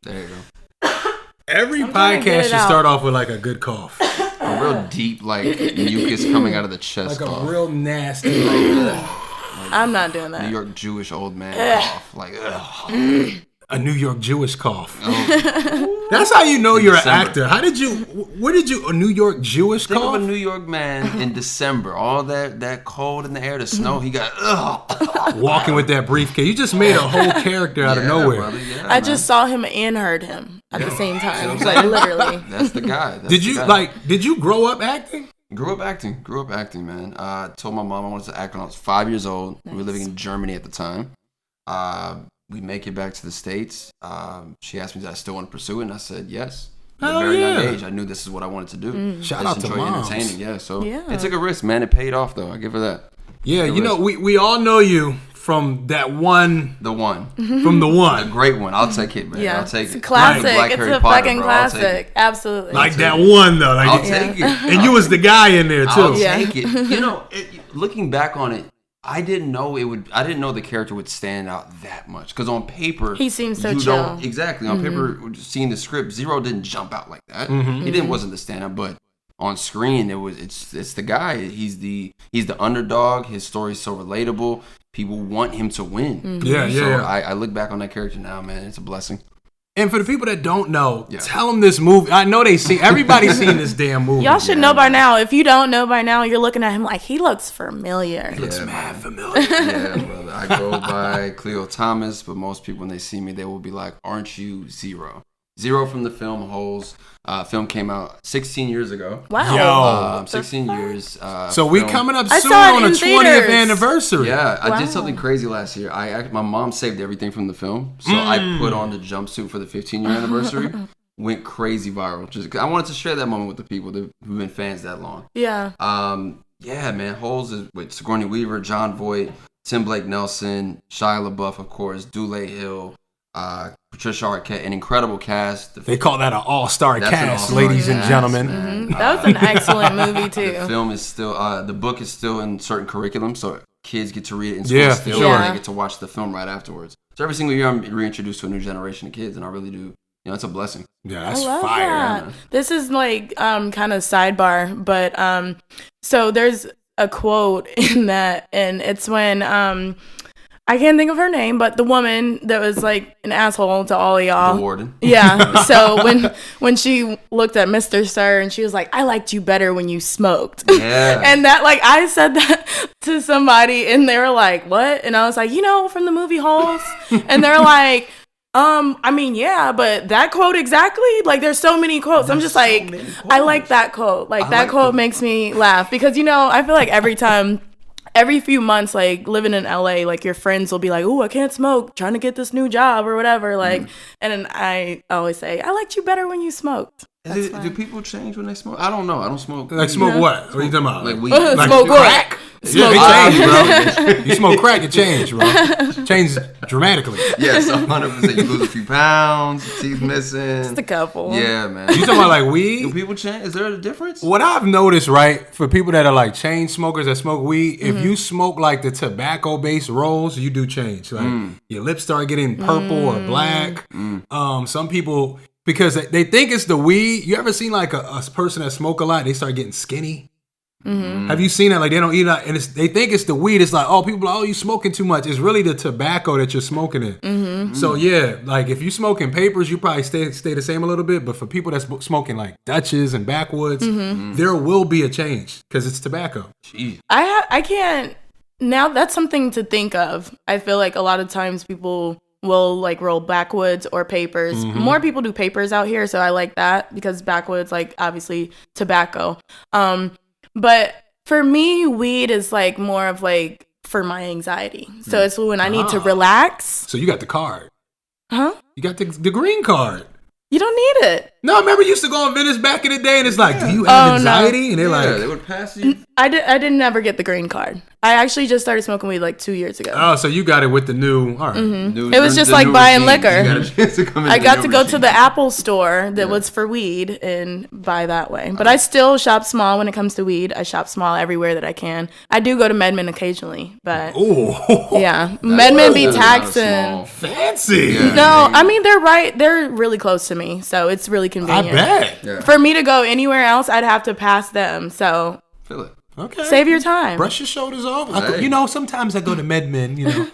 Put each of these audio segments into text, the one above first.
There you go. Every podcast should start off with like a good cough. A real deep, like, mucus coming out of the chest. Like cough. a real nasty. I'm not doing that. New York Jewish old man cough. Like, ugh. A New York Jewish cough. Oh. That's how you know you're December. an actor. Where did you, a New York Jewish Think cough? of a New York man in December. All that cold in the air, the snow, he got, Walking with that briefcase. You just made a whole character out of nowhere. Brother, yeah, I just saw him and heard him at the same time. Like, literally. That's the guy. Did you grow up acting? Grew up acting, man. I told my mom I wanted to act when I was 5 years old. Nice. We were living in Germany at the time. We make it back to the States. She asked me, did I still want to pursue it? And I said, yes. At a very young age, I knew this is what I wanted to do. Shout out to moms. Entertaining, it took a risk, man. It paid off, though. I give her that. Yeah, you know, we all know you from that one. The one. From the one. The great one. I'll take it, man. Yeah. I'll take it's it. A classic. Like it's Harry a Potter, fucking bro. classic. Absolutely. Like that one, though. Like, I'll take it. And you was the guy in there, too. I'll take it. You know, looking back on it, I didn't know the character would stand out that much because on paper he seems so chill. Exactly on paper, seeing the script, Zero didn't jump out like that. He wasn't the stand out, but on screen it's the guy. He's the underdog. His story's so relatable. People want him to win. I look back on that character now, man. It's a blessing. And for the people that don't know, tell them this movie. I know everybody's seen this damn movie. Y'all should know by now. If you don't know by now, you're looking at him like he looks familiar. He looks mad familiar. Yeah, brother. I go by Khleo Thomas, but most people when they see me, they will be like, "Aren't you Zero?" Zero from the film Holes. Film came out 16 years ago. Wow. 16 years. So we coming up soon on the 20th anniversary. Yeah, I did something crazy last year. My mom saved everything from the film, so I put on the jumpsuit for the 15-year anniversary. Went crazy viral. Just I wanted to share that moment with the people who've been fans that long. Yeah. Yeah, man. Holes is with Sigourney Weaver, John Voight, Tim Blake Nelson, Shia LaBeouf, of course, Dule Hill. Patricia Arquette, an incredible cast. They call that an all-star cast, ladies and gentlemen. That was an excellent movie too. The film is still, the book is still in certain curriculum, so kids get to read it in school still, and they get to watch the film right afterwards. So every single year I'm reintroduced to a new generation of kids, and I really do. It's a blessing. Yeah, that's fire. That. This is like kind of sidebar, but so there's a quote in that, and it's when I can't think of her name, but the woman that was like an asshole to all of y'all. The warden. Yeah. So when she looked at Mr. Sir and she was like, I liked you better when you smoked. Yeah. And that, like, I said that to somebody and they were like, what? And I was like, from the movie Holes? And they're like, I mean, yeah, but that quote exactly? Like, there's so many quotes. I'm just like, I like that quote. Like, that quote makes me laugh because, I feel like every few months, like living in LA, like your friends will be like, "Oh, I can't smoke, trying to get this new job or whatever." Like, and then I always say, "I liked you better when you smoked." Do people change when they smoke? I don't know. I don't smoke. Like smoke what? What are you talking about? Like weed. Like smoke crack. Yeah, they change, bro. You smoke crack, it change, bro. Change dramatically. Yes, 100%. You lose a few pounds, teeth missing. Just a couple. Yeah, man. You talking about like weed? Do people change? Is there a difference? What I've noticed, right, for people that are like chain smokers that smoke weed, if you smoke like the tobacco-based rolls, you do change. Like your lips start getting purple or black. Some people, because they think it's the weed. You ever seen like a person that smoke a lot, they start getting skinny? Have you seen that? Like they don't eat and they think it's the weed. It's like, people are, you smoking too much. It's really the tobacco that you're smoking it. So yeah, like if you smoking papers, you probably stay the same a little bit. But for people that's smoking like Dutches and backwoods, there will be a change because it's tobacco. Jeez. I can't. Now that's something to think of. I feel like a lot of times people will like roll backwoods or papers. More people do papers out here, so I like that because backwoods, like obviously tobacco. But for me, weed is like more of like for my anxiety. So it's when I need to relax. So you got the card. Huh? You got the green card. You don't need it. No, I remember you used to go on Venice back in the day, and it's like, do you have anxiety? No. And they're like, they would pass you. I didn't ever get the green card. I actually just started smoking weed like 2 years ago. oh, so you got it with the new. All right. It was just like buying liquor. I got to go to the app. Apple store that was for weed and buy that way. But I still shop small when it comes to weed. I shop small everywhere that I can. I do go to MedMen occasionally, but yeah, MedMen be taxing. Fancy. Yeah. No, I mean they're really close to me, so it's really I convenient. bet. Yeah. For me to go anywhere else, I'd have to pass them. So Feel it. Okay. save your time. Brush your shoulders off. Hey. You know, sometimes I go to MedMen, you know.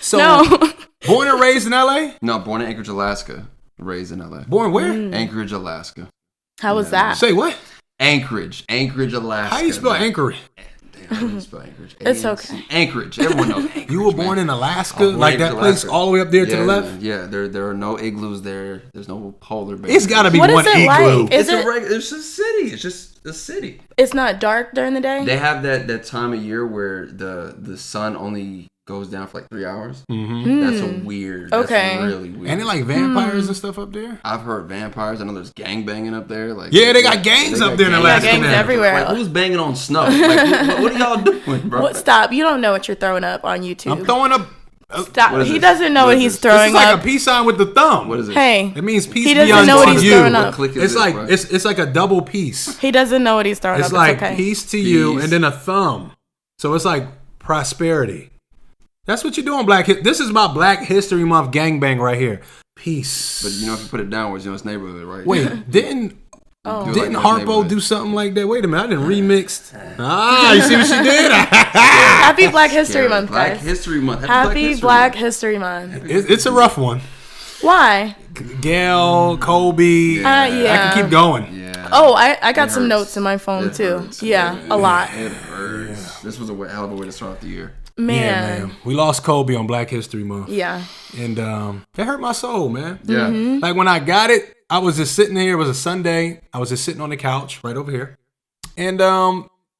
So, No. born and raised in LA? No, born in Anchorage, Alaska. Raised in LA. Born where? Anchorage, Alaska. How was that? Say what? Anchorage, Alaska. How you spell Anchorage? Damn, how do you spell Anchorage? It's A-N-C. okay. Anchorage. Everyone knows Anchorage. You were born in Alaska? I was born Like in that place Alaska. all the way up there to Yeah, the left? man. Yeah, there are no igloos there. There's no polar bears. It's got to be What is one it igloo. like? Is It's a city. It's just a city. It's not dark during the day? They have that time of year where the sun only goes down for like 3 hours. Mm-hmm. That's a weird. Okay. That's really weird. And they like vampires and stuff up there? I've heard vampires. I know there's gangbanging up there. Like Yeah, they got gangs up there in Alaska gangs now. everywhere. Like, who's banging on snow? Like, what are y'all doing, bro? What? Stop! You don't know what you're throwing up on YouTube. I'm throwing up. Stop! What is He this? doesn't know What what is he's this? This throwing is like up. a peace sign with the thumb. What is it? Hey, It means peace he be doesn't know what unto he's you. throwing up. What click is It's it, like bro? it's like a double peace. He doesn't know what he's throwing It's up. like It's okay. peace to you Peace. and then a thumb. So it's like prosperity. That's what you're doing, This is my Black History Month gangbang right here. Peace. But you know, if you put it downwards, you know it's neighborhood, right? Wait, didn't Do it like didn't it's Harpo neighborhood. do something like that? Wait a minute, I didn't remix. You see what she did? Happy Black History Yeah, Month, Black guys. History Month. Happy Black History Month. It's a rough one. Why? Gail, Kobe. Yeah. I can keep going. Yeah. Oh, I got It some hurts. notes in my phone It too. hurts. Yeah, It- a lot. It hurts. This was a hell of a way to start off the year. Yeah, Man. man. We lost Kobe on Black History Month. Yeah. And it hurt my soul, man. Yeah. Like when I got it, I was just sitting there. It was a Sunday. I was just sitting on the couch right over here. And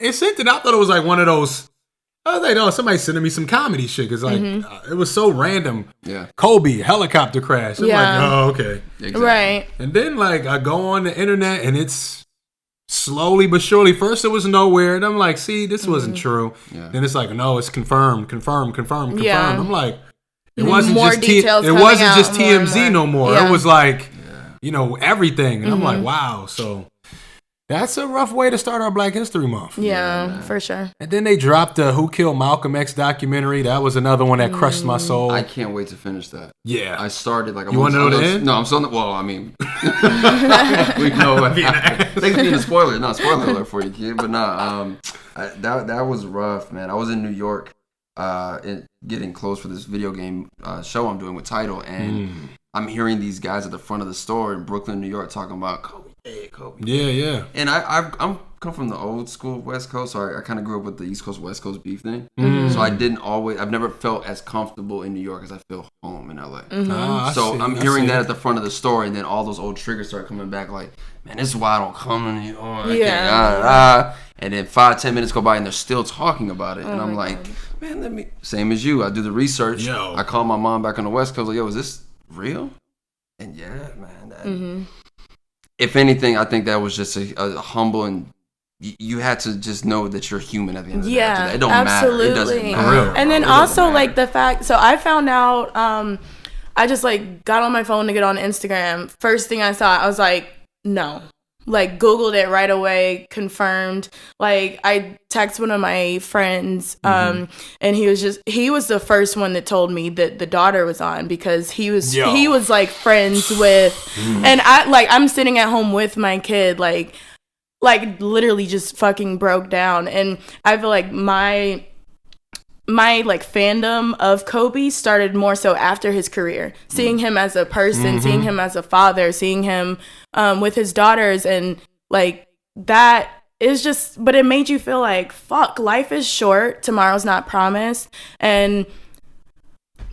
it sent it. I thought it was like one of those. I was like, oh, somebody sending me some comedy shit. Cause like it was so random. Yeah. Kobe helicopter crash. I'm Yeah. like, oh, okay. Exactly. Right. And then like I go on the internet and it's slowly but surely. First it was nowhere, and I'm like, see, this wasn't true. Yeah. Then it's like, no, it's confirmed. Yeah. I'm like, it And wasn't more just details it coming wasn't out just more and TMZ more. no more. Yeah. It was like, everything. And I'm like, wow. So that's a rough way to start our Black History Month. Yeah, for sure. And then they dropped the Who Killed Malcolm X documentary. That was another one that crushed my soul. I can't wait to finish that. Yeah. I started like. You wanna know the end? No, I'm still. Well, I mean, we know what happened. Thanks for being a spoiler. No, spoiler alert for you, kid. But no, that was rough, man. I was in New York, getting close for this video game show I'm doing with Tidal, and I'm hearing these guys at the front of the store in Brooklyn, New York, talking about Kobe. Hey, Kobe. Yeah. And I'm come from the old school West Coast, so I kind of grew up with the East Coast West Coast beef thing. So I've never felt as comfortable in New York as I feel home in LA. Ah, I So see, I'm I hearing see. that at the front of the store, and then all those old triggers start coming back. Like, man, this is why I don't come to New York. Yeah. And then 5-10 minutes go by, and they're still talking about it, and I'm like, man, same as you. I do the research. Yo. I call my mom back on the West Coast. Like, yo, is this real? And yeah, man. That, if anything, I think that was just a humble, and you had to just know that you're human at the end of the day. After that. It don't absolutely. matter. It doesn't For matter. real. And then It doesn't also matter. like the fact, so I found out, I just like got on my phone to get on Instagram. First thing I saw, I was like, no. Like Googled it right away, confirmed. Like I texted one of my friends, and he was the first one that told me that the daughter was on, because he was like friends with, and I'm sitting at home with my kid, like literally just fucking broke down. And I feel like my like fandom of Kobe started more so after his career, seeing him as a person, seeing him as a father, seeing him with his daughters, and like that is just, but it made you feel like, fuck, life is short, tomorrow's not promised, and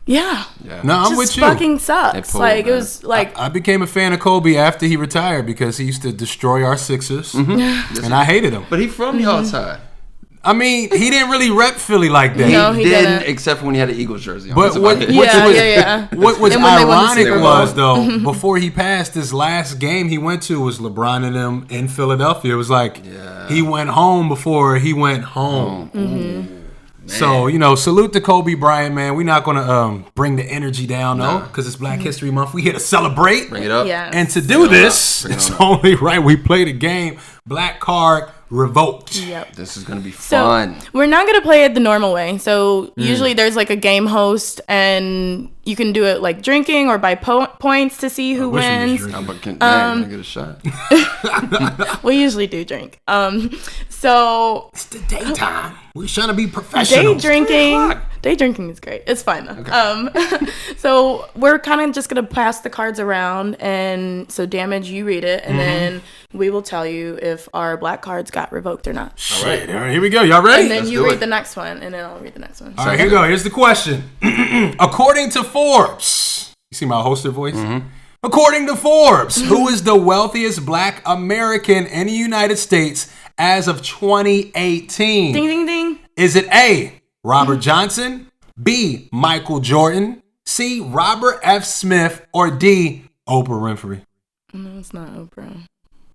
yeah. No, I'm just with you. fucking sucks. pulled, Like, it man. was like, I became a fan of Kobe after he retired because he used to destroy our Sixers, and I hated him. But he from the outside. I mean, he didn't really rep Philly like that. No, he didn't. Except for when he had an Eagles jersey on. But what was And when they won the ironic Super Bowl. was, though, before he passed, his last game he went to was LeBron and them in Philadelphia. It was like he went home before he went home. So, salute to Kobe Bryant, man. We're not going to bring the energy down, though, because it's Black History Month. We here to celebrate. Bring it up. Yeah. And to do this, it's only right we play the game. Black card revoked. Yep. This is going to be fun. So we're not going to play it the normal way. So usually there's like a game host and you can do it like drinking or by points to see who wins. Can I get a shot? We usually do drink. So It's the daytime. We're trying to be professional. Day drinking is great. It's fine though. Okay. So we're kind of just gonna pass the cards around, and so Damage, you read it, and then we will tell you if our black cards got revoked or not. All right, here we go. Y'all ready? And then you read the next one, and then I'll read the next one. All right, here we go. Here's the question. According to Forbes, you see my hosted voice? According to Forbes, who is the wealthiest black American in the United States as of 2018? Ding, ding, ding. Is it A, Robert Johnson, B, Michael Jordan, C, Robert F. Smith, or D, Oprah Winfrey? No, it's not Oprah.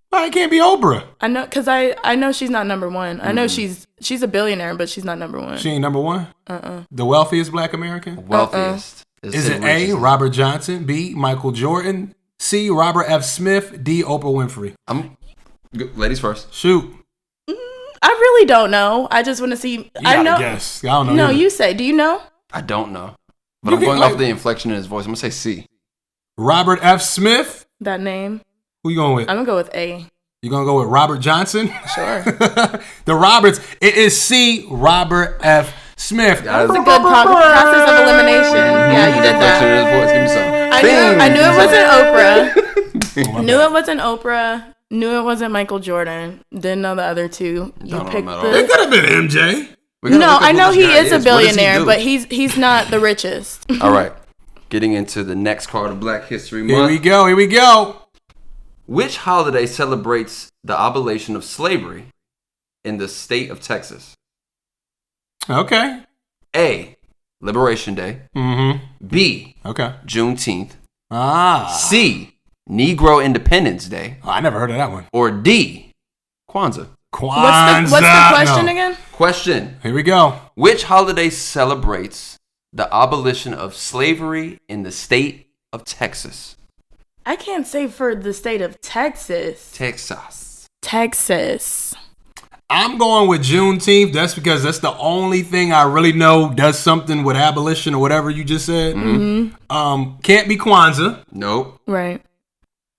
Why it can't be Oprah? I know, because I know she's not number one. I know she's a billionaire, but she's not number one. She ain't number one? The wealthiest black American? Wealthiest. Is it A, Robert Johnson, B, Michael Jordan, C, Robert F. Smith, D, Oprah Winfrey? Ladies first. Shoot. I really don't know. I just want to see. I know. Guess. I don't know. No, either. you say. Do you know? I don't know. But I'm going off the inflection in his voice. I'm going to say C. Robert F. Smith? That name? Who you going with? I'm going to go with A. You going to go with Robert Johnson? Sure. The Roberts. It is C, Robert F. Smith. That was a good process of elimination. Yeah, you did that. Give me some. I knew it wasn't Oprah. Knew it wasn't Oprah. Knew it wasn't Michael Jordan. Didn't know the other two. You picked It could have been MJ. No, I know he is a billionaire, but he's not the richest. All right. Getting into the next card of Black History Month. Here we go. Which holiday celebrates the abolition of slavery in the state of Texas? Okay. A, Liberation Day. B, Juneteenth. C, Negro Independence Day. Oh, I never heard of that one. Or D, Kwanzaa. What's the question again? Question. Here we go. Which holiday celebrates the abolition of slavery in the state of Texas? I can't say for the state of Texas. Texas. I'm going with Juneteenth. That's because that's the only thing I really know does something with abolition or whatever you just said. Can't be Kwanzaa. Nope. Right.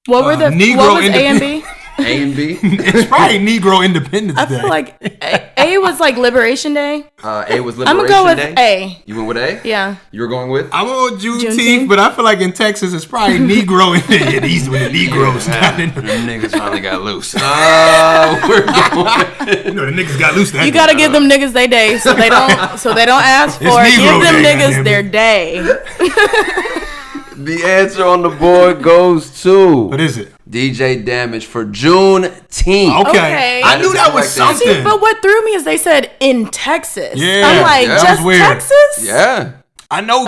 What were the Negro what was A and B? A and B. It's probably Negro Independence Day. I feel like A was like Liberation Day. A was Liberation Day. I'm gonna go with A. You went with A? Yeah. You were going with? I'm going with Juneteenth, but I feel like in Texas it's probably Negro in these when the Negroes got in. The niggas finally got loose. We're going. The niggas got loose. You gotta give them niggas their day, so they don't ask for it. Give them niggas their day. The answer on the board goes to. What is it? DJ Damage for Juneteenth. Okay. I knew that was something. See, but what threw me is they said in Texas. Yeah. I'm like, just Texas? Yeah. I know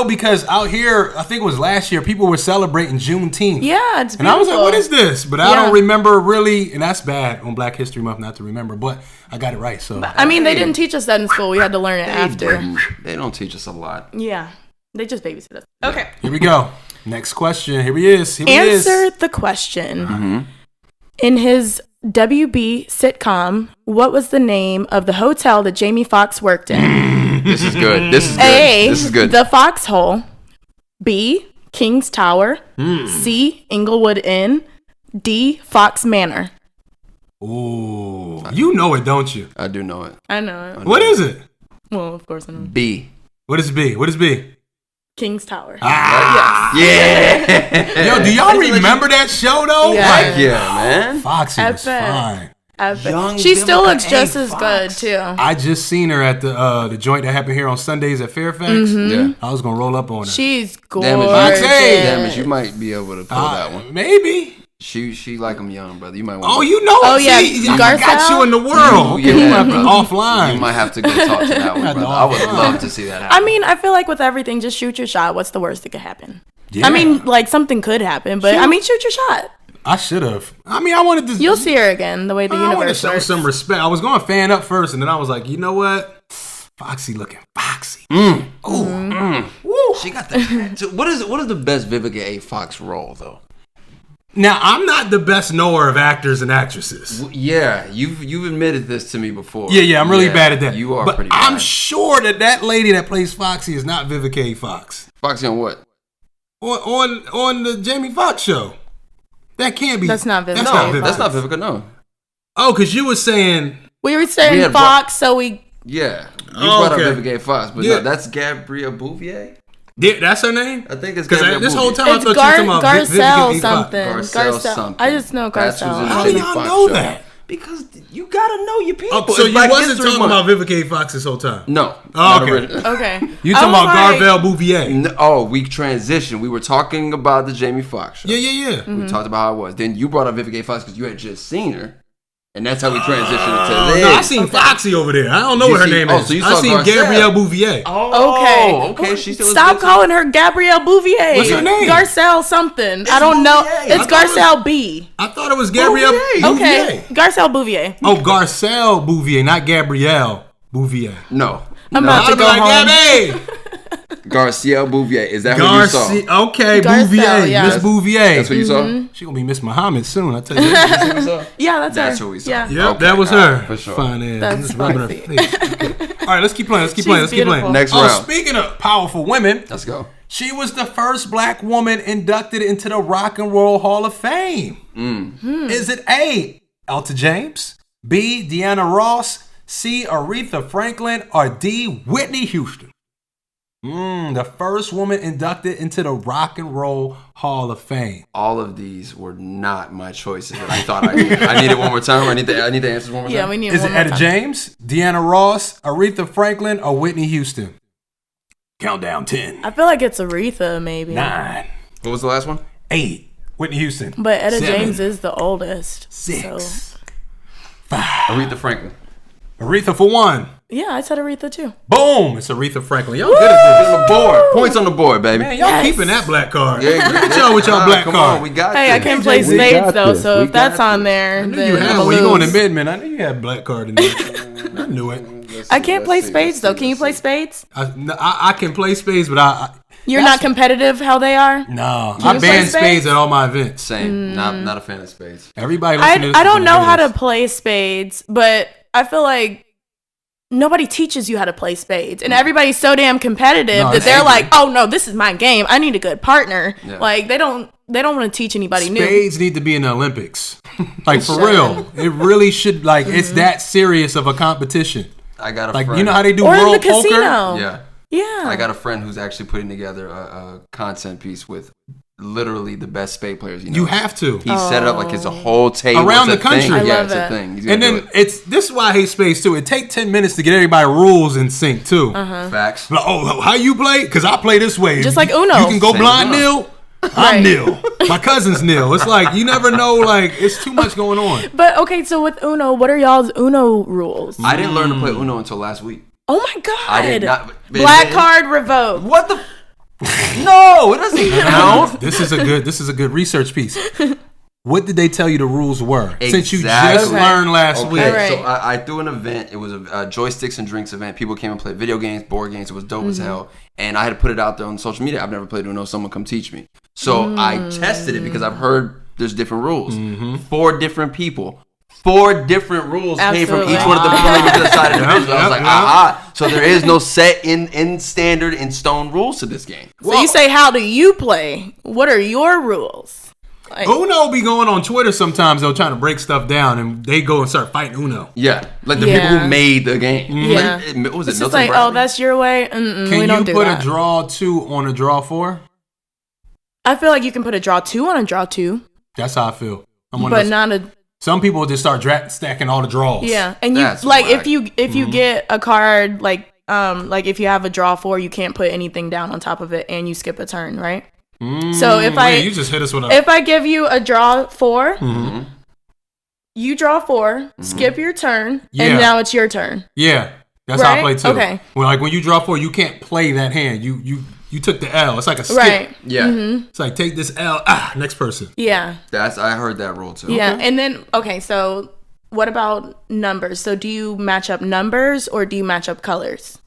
because out here, I think it was last year, people were celebrating Juneteenth. Yeah, it's beautiful. And I was like, what is this? But I don't remember really, and that's bad on Black History Month not to remember, but I got it right. So I mean, they didn't teach us that in school. We had to learn it after. They don't teach us a lot. Yeah. They just babysit us. Okay. Here we go. Next question. Here he is. Answer the question. In his WB sitcom, what was the name of the hotel that Jamie Foxx worked in? This is good. A, this is good. The Foxhole. B, King's Tower. C, Inglewood Inn. D, Fox Manor. Ooh. You know it, don't you? I do know it. I know it. What is it? Well, of course I know. B. What is B? What is B? King's Tower. Yeah. Yo, do y'all remember that show though? Yeah, man. Foxy was fine. She still looks just as good too. I just seen her at the joint that happened here on Sundays at Fairfax. Yeah. I was gonna roll up on her. She's gorgeous. Damage, you might be able to pull that one. Maybe. She like him young, brother. You might want. Oh, you know. Oh, yeah. I got you in the world. Okay, we have to offline. You might have to go talk to that one, brother. I would love to see that happen. I mean, I feel like with everything, just shoot your shot. What's the worst that could happen? Yeah. I mean, like something could happen, but I mean, shoot your shot. I should have. I mean, I wanted to. You'll see her again the way the universe works. I want to show some respect. I was going fan up first, and then I was like, you know what? Foxy looking foxy. Woo. She got the. What is the best Vivica A. Fox role though? Now, I'm not the best knower of actors and actresses. Yeah, you've admitted this to me before. Yeah, I'm really bad at that. You are but pretty bad. I'm sure that lady that plays Foxy is not Vivica A. Fox. Foxy on what? On the Jamie Foxx show. That can't be. That's not Vivica. That's not Vivica, no. Oh, because you were saying... We were saying Fox, so we... Yeah. You brought up Vivica A. Fox, but no, that's Gabrielle Bouvier. Yeah, that's her name? I think it's Gabrielle this Bouvier. whole time I thought you were talking about Garcelle something. Garcelle something. I just know Garcelle. How do y'all know that? Because you gotta know your people. Oh, so you wasn't talking about Vivica A. Fox this whole time? No. Oh, okay. Okay. You talking about Garvelle Bouvier? No, we transitioned. We were talking about the Jamie Foxx show. Yeah. We talked about how it was. Then you brought up Vivica A. Fox because you had just seen her. And that's how we transitioned into this. No, I seen Foxy over there. I don't know what her name is. So you I saw seen Garcelle. Gabrielle Bouvier. Oh, okay. She still Stop calling her Gabrielle Bouvier. What's her name? Garcelle something. I don't know. It's Garcelle B. I thought it was Gabrielle Bouvier. Okay. Garcelle Bouvier. Oh, Garcelle Bouvier, not Gabrielle Bouvier. No. I'm about to go home. Gabby. Garcelle Bouvier. Is that who you saw? Okay, Garcelle, Bouvier. yeah. Miss Bouvier. That's what you saw? She gonna be Miss Muhammad soon, I tell you. Yeah, That's her. who we saw. Yeah. Yep, Okay, that was her. for sure. Fine ass. That's I'm just rubbing her spicy. face. Okay. All right, let's keep playing. Let's keep playing. beautiful. Next round. Speaking of powerful women, Let's go. she was the first black woman inducted into the Rock and Roll Hall of Fame. Is it A, Etta James, B, Deanna Ross, C, Aretha Franklin, or D, Whitney Houston? The first woman inducted into the Rock and Roll Hall of Fame. All of these were not my choices that I thought I needed. I need it one more time. I need the answers one more time. Yeah, we need Is one it more Etta time. James, Deanna Ross, Aretha Franklin, or Whitney Houston? Countdown 10, I feel like it's Aretha, maybe. 9, What was the last one? 8. Whitney Houston. But Etta 7, James is the oldest. 6, So. 5. Aretha Franklin. Aretha for 1. Yeah, I said Aretha too. Boom! It's Aretha Franklin. Y'all good at this. On the board. Points on the board, baby. Man, y'all Yes. keeping that black card. Yeah, Look at y'all with y'all black come card. on, we got Hey, I this. can't play We spades got though, this. so We if that's got on there, I knew then you had I'm one. gonna You going to lose. Midman. I knew you had black card in there. I knew it. I can't play spades though. Can you play spades? I can play spades, but You're not competitive how they are? no. you I play ban spades? spades at all my events. Same. Not a fan of spades. Everybody listen to this. I don't know how to play spades, but I feel like nobody teaches you how to play spades, and everybody's so damn competitive No, that it's they're angry. like, "Oh no, this is my game. I need a good partner." Yeah. Like they don't want to teach anybody new. Spades need to be in the Olympics. Like for should. real. It really should. Like it's that serious of a competition. I got a Like friend. you know how they do Or in the world poker? casino. Yeah. Yeah. I got a friend who's actually putting together a content piece with literally the best spade players. You have to. He set up like it's a whole table Around It's the a thing. country. I Yeah, love it's a it. thing. He's gonna And do then this is why I hate spades too. It take 10 minutes to get everybody rules in sync too. Uh-huh. Facts. Like, oh, how you play? Because I play this way. Just like Uno. You can go Same blind as nil. Right. I'm nil. My cousin's nil. It's like you never know. Like it's too much going on. But okay, so with Uno, what are y'all's Uno rules? I didn't learn to play Uno until last week. Oh my god! I did not. Black card revoked. What the? No, it doesn't count. This is a good research piece. What did they tell you the rules were? Since you Exactly. just learned last week. Okay, so Right. I threw an event. It was a joysticks and drinks event. People came and played video games, board games. It was dope as hell. And I had to put it out there on social media. I've never played Uno. Someone come teach me. So I tested it because I've heard there's different rules. 4 different people. 4 different rules came from each Absolutely. one of the people to the side of the visual. I was like, Yep. aha. So there is no set in standard in stone rules to this game. So you say, how do you play? What are your rules? Like, Uno be going on Twitter sometimes. They'll try to break stuff down, and they go and start fighting Uno. Yeah, like the people who made the game. Yeah. Like, what was it's it? just Milton like, Bradley? oh, that's your way. Can we you don't do put that. a draw 2 on a draw 4? I feel like you can put a draw 2 on a draw 2, That's how I feel. I'm one of but those- not a Some people just start stacking all the draws. yeah. And you That's like whack. if you get a card like if you have a draw 4, you can't put anything down on top of it, and you skip a turn, right? So if you just hit us with if I give you a draw 4, you draw 4, skip your turn, and now it's your turn. Yeah, that's how I play too. Okay. When you draw 4, you can't play that hand. You took the L. It's like a skip. Right. Yeah. It's like take this L. Next person. Yeah. I heard that rule too. Yeah, and then so what about numbers? So do you match up numbers or do you match up colors?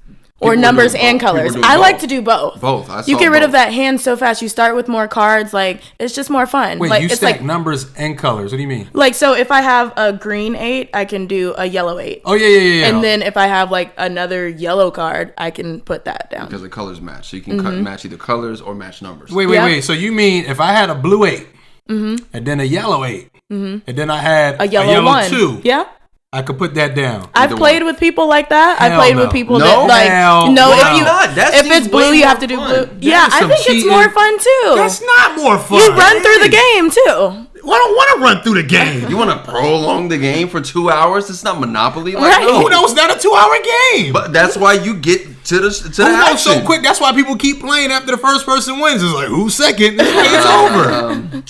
Or numbers and colors. I like to do both. Both. You get rid of that hand so fast. You start with more cards. Like, it's just more fun. Wait, like, you it's stack like, numbers and colors. What do you mean? Like, so if I have a green 8, I can do a yellow 8. Oh, yeah. And then if I have, like, another yellow card, I can put that down. Because the colors match. So you can match either colors or match numbers. Wait. So you mean if I had a blue 8, and then a yellow 8, and then I had a yellow 1. 2. Yeah. I could put that down. I've played with people like that. Hell I played no. with people No? that like Hell no. no. If it's blue, you have to do blue. Yeah, I think it's more fun too. That's not more fun. You run through the game too. I don't want to run through the game. You want to prolong the game for 2 hours? It's not Monopoly. Like, Right. no. Who knows? Not a 2-hour game. But that's why you get to the Who knows action. so quick? That's why people keep playing after the first person wins. It's like, who's second? This game's over.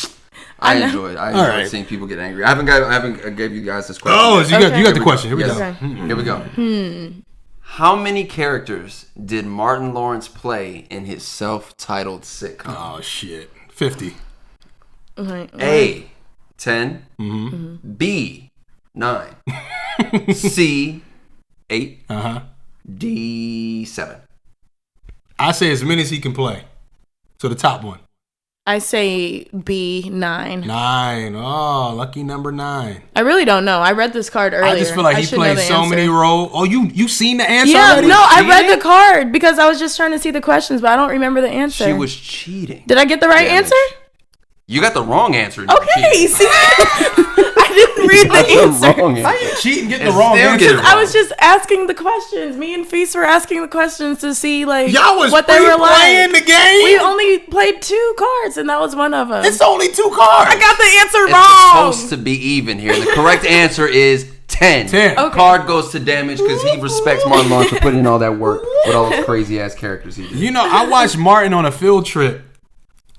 I enjoyed seeing people get angry. I haven't gave you guys this question. Oh, yet. you got the question. Here we go. Okay. Here we go. How many characters did Martin Lawrence play in his self-titled sitcom? Oh shit, 50. A, 10. B, 9. C, 8. D, 7. I say as many as he can play. So the top one. I say B, 9. 9. Oh, lucky number 9. I really don't know. I read this card earlier. I just feel like he should know played the so answer. many roles. Oh, you seen the answer Yeah, already? no, I read the card because I was just trying to see the questions, but I don't remember the answer. She was cheating. Did I get the right answer? You got the wrong answer. and you Okay, cheated. see, I didn't read the answer. Wrong answer. How you cheating getting And the wrong still answer? get it wrong. I was just asking the questions. Me and Feast were asking the questions to see like Y'all was what they were playing like. the game? We only played 2 cards, and that was one of them. It's only 2 cards. I got the answer It's wrong. supposed to be even here. The correct answer is 10. 10. Okay. Card goes to damage because he respects Martin Lawrence for putting in all that work with all those crazy ass characters he did. You know, I watched Martin on a field trip,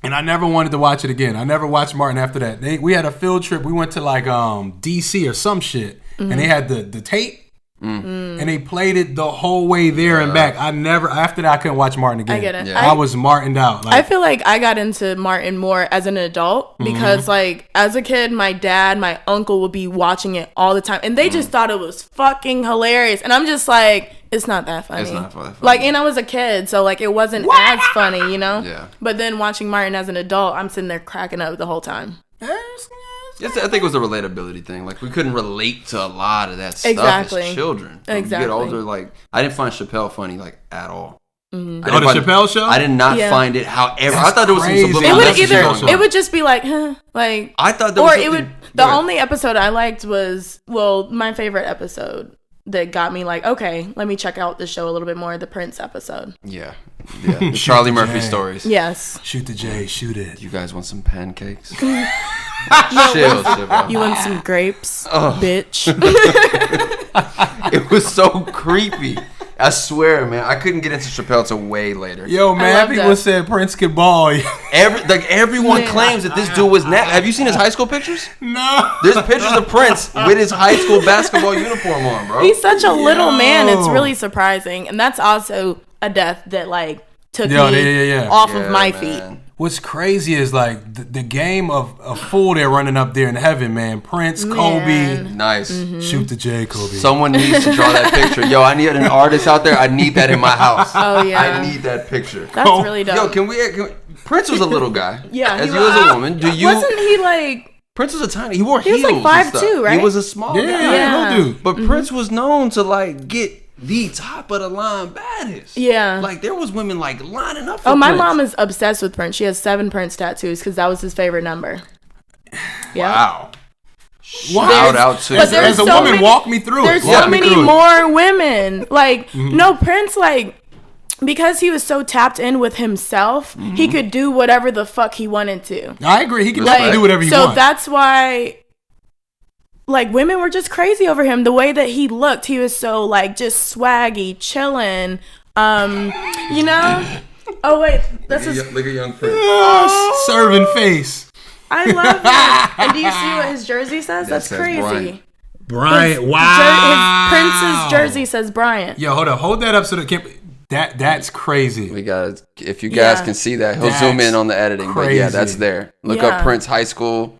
and I never wanted to watch it again. I never watched Martin after that. We had a field trip. We went to like DC or some shit, and they had the tape, and they played it the whole way there and back. After that, I couldn't watch Martin again. I get it. Yeah. I was Martined out. I feel like I got into Martin more as an adult because, like, as a kid, my dad, my uncle would be watching it all the time, and they just thought it was fucking hilarious. And I'm just like, it's not that funny. It's not funny. Like, and I was a kid, so like it wasn't as funny, you know. Yeah. But then watching Martin as an adult, I'm sitting there cracking up the whole time. I think it was a relatability thing. Like, we couldn't relate to a lot of that stuff Exactly. as children. Exactly. You get older, like, I didn't find Chappelle funny, like, at all. the Chappelle show? I did not Yeah. find it. However, That's I thought there was crazy. some It subliminal would messages either, going on. it would just be like, huh, like, I thought there or was it would. something- The Go ahead. only episode I liked was, well, my favorite episode that got me like, okay, let me check out the show a little bit more. The Prince episode. Yeah. The Charlie Murphy Jay. stories. Yes. Shoot the J, shoot it. You guys want some pancakes? Chill, Shiva. You want some grapes, bitch? It was so creepy. I swear, man, I couldn't get into Chappelle till way later. Yo, man, love people that. said Prince could ball. Everyone claims that this dude was Have you seen his high school pictures? No. There's pictures of Prince with his high school basketball uniform on, bro. He's such a little man. It's Yo. really surprising, and that's also a death that like took Yo, me yeah. off Yeah, of my man. feet. What's crazy is like the game of a fool they're running up there in heaven, man. Prince, Kobe, Man. Nice. shoot the J, Kobe. Someone needs to draw that picture. Yo, I need an artist out there. I need that in my house. Oh, yeah. I need that picture. That's really dope. Yo, can we Prince was a little guy. Yeah, As he you was. as a woman, do you? Wasn't he like? Prince was a tiny. He wore He was heels. like and stuff. 5'2", right? He was a small guy. Yeah. no dude. But Prince was known to like get the top of the line baddest. Yeah. Like there was women like lining up for Oh, my Prince. mom is obsessed with Prince. She has 7 Prince tattoos because that was his favorite number. Yeah. Wow. Shout out to but there's As a so woman, many- walk me through There's it. so Walk me many through it. more women. Like, no, Prince, like, because he was so tapped in with himself, he could do whatever the fuck he wanted to. I agree. He can Like, definitely do whatever he So wants. that's why, like, women were just crazy over him. The way that he looked, he was so, like, just swaggy, chilling. You know? Oh wait, this is Look at young Prince. Serving face. I love it. And do you see what his jersey says? That's says crazy. Bryant. His Wow. Prince's jersey says Bryant. Yo, hold that up so the camp. That's crazy. We got. If you guys can see that, he'll zoom in on the editing. Crazy. But yeah, that's there. Look up Prince high school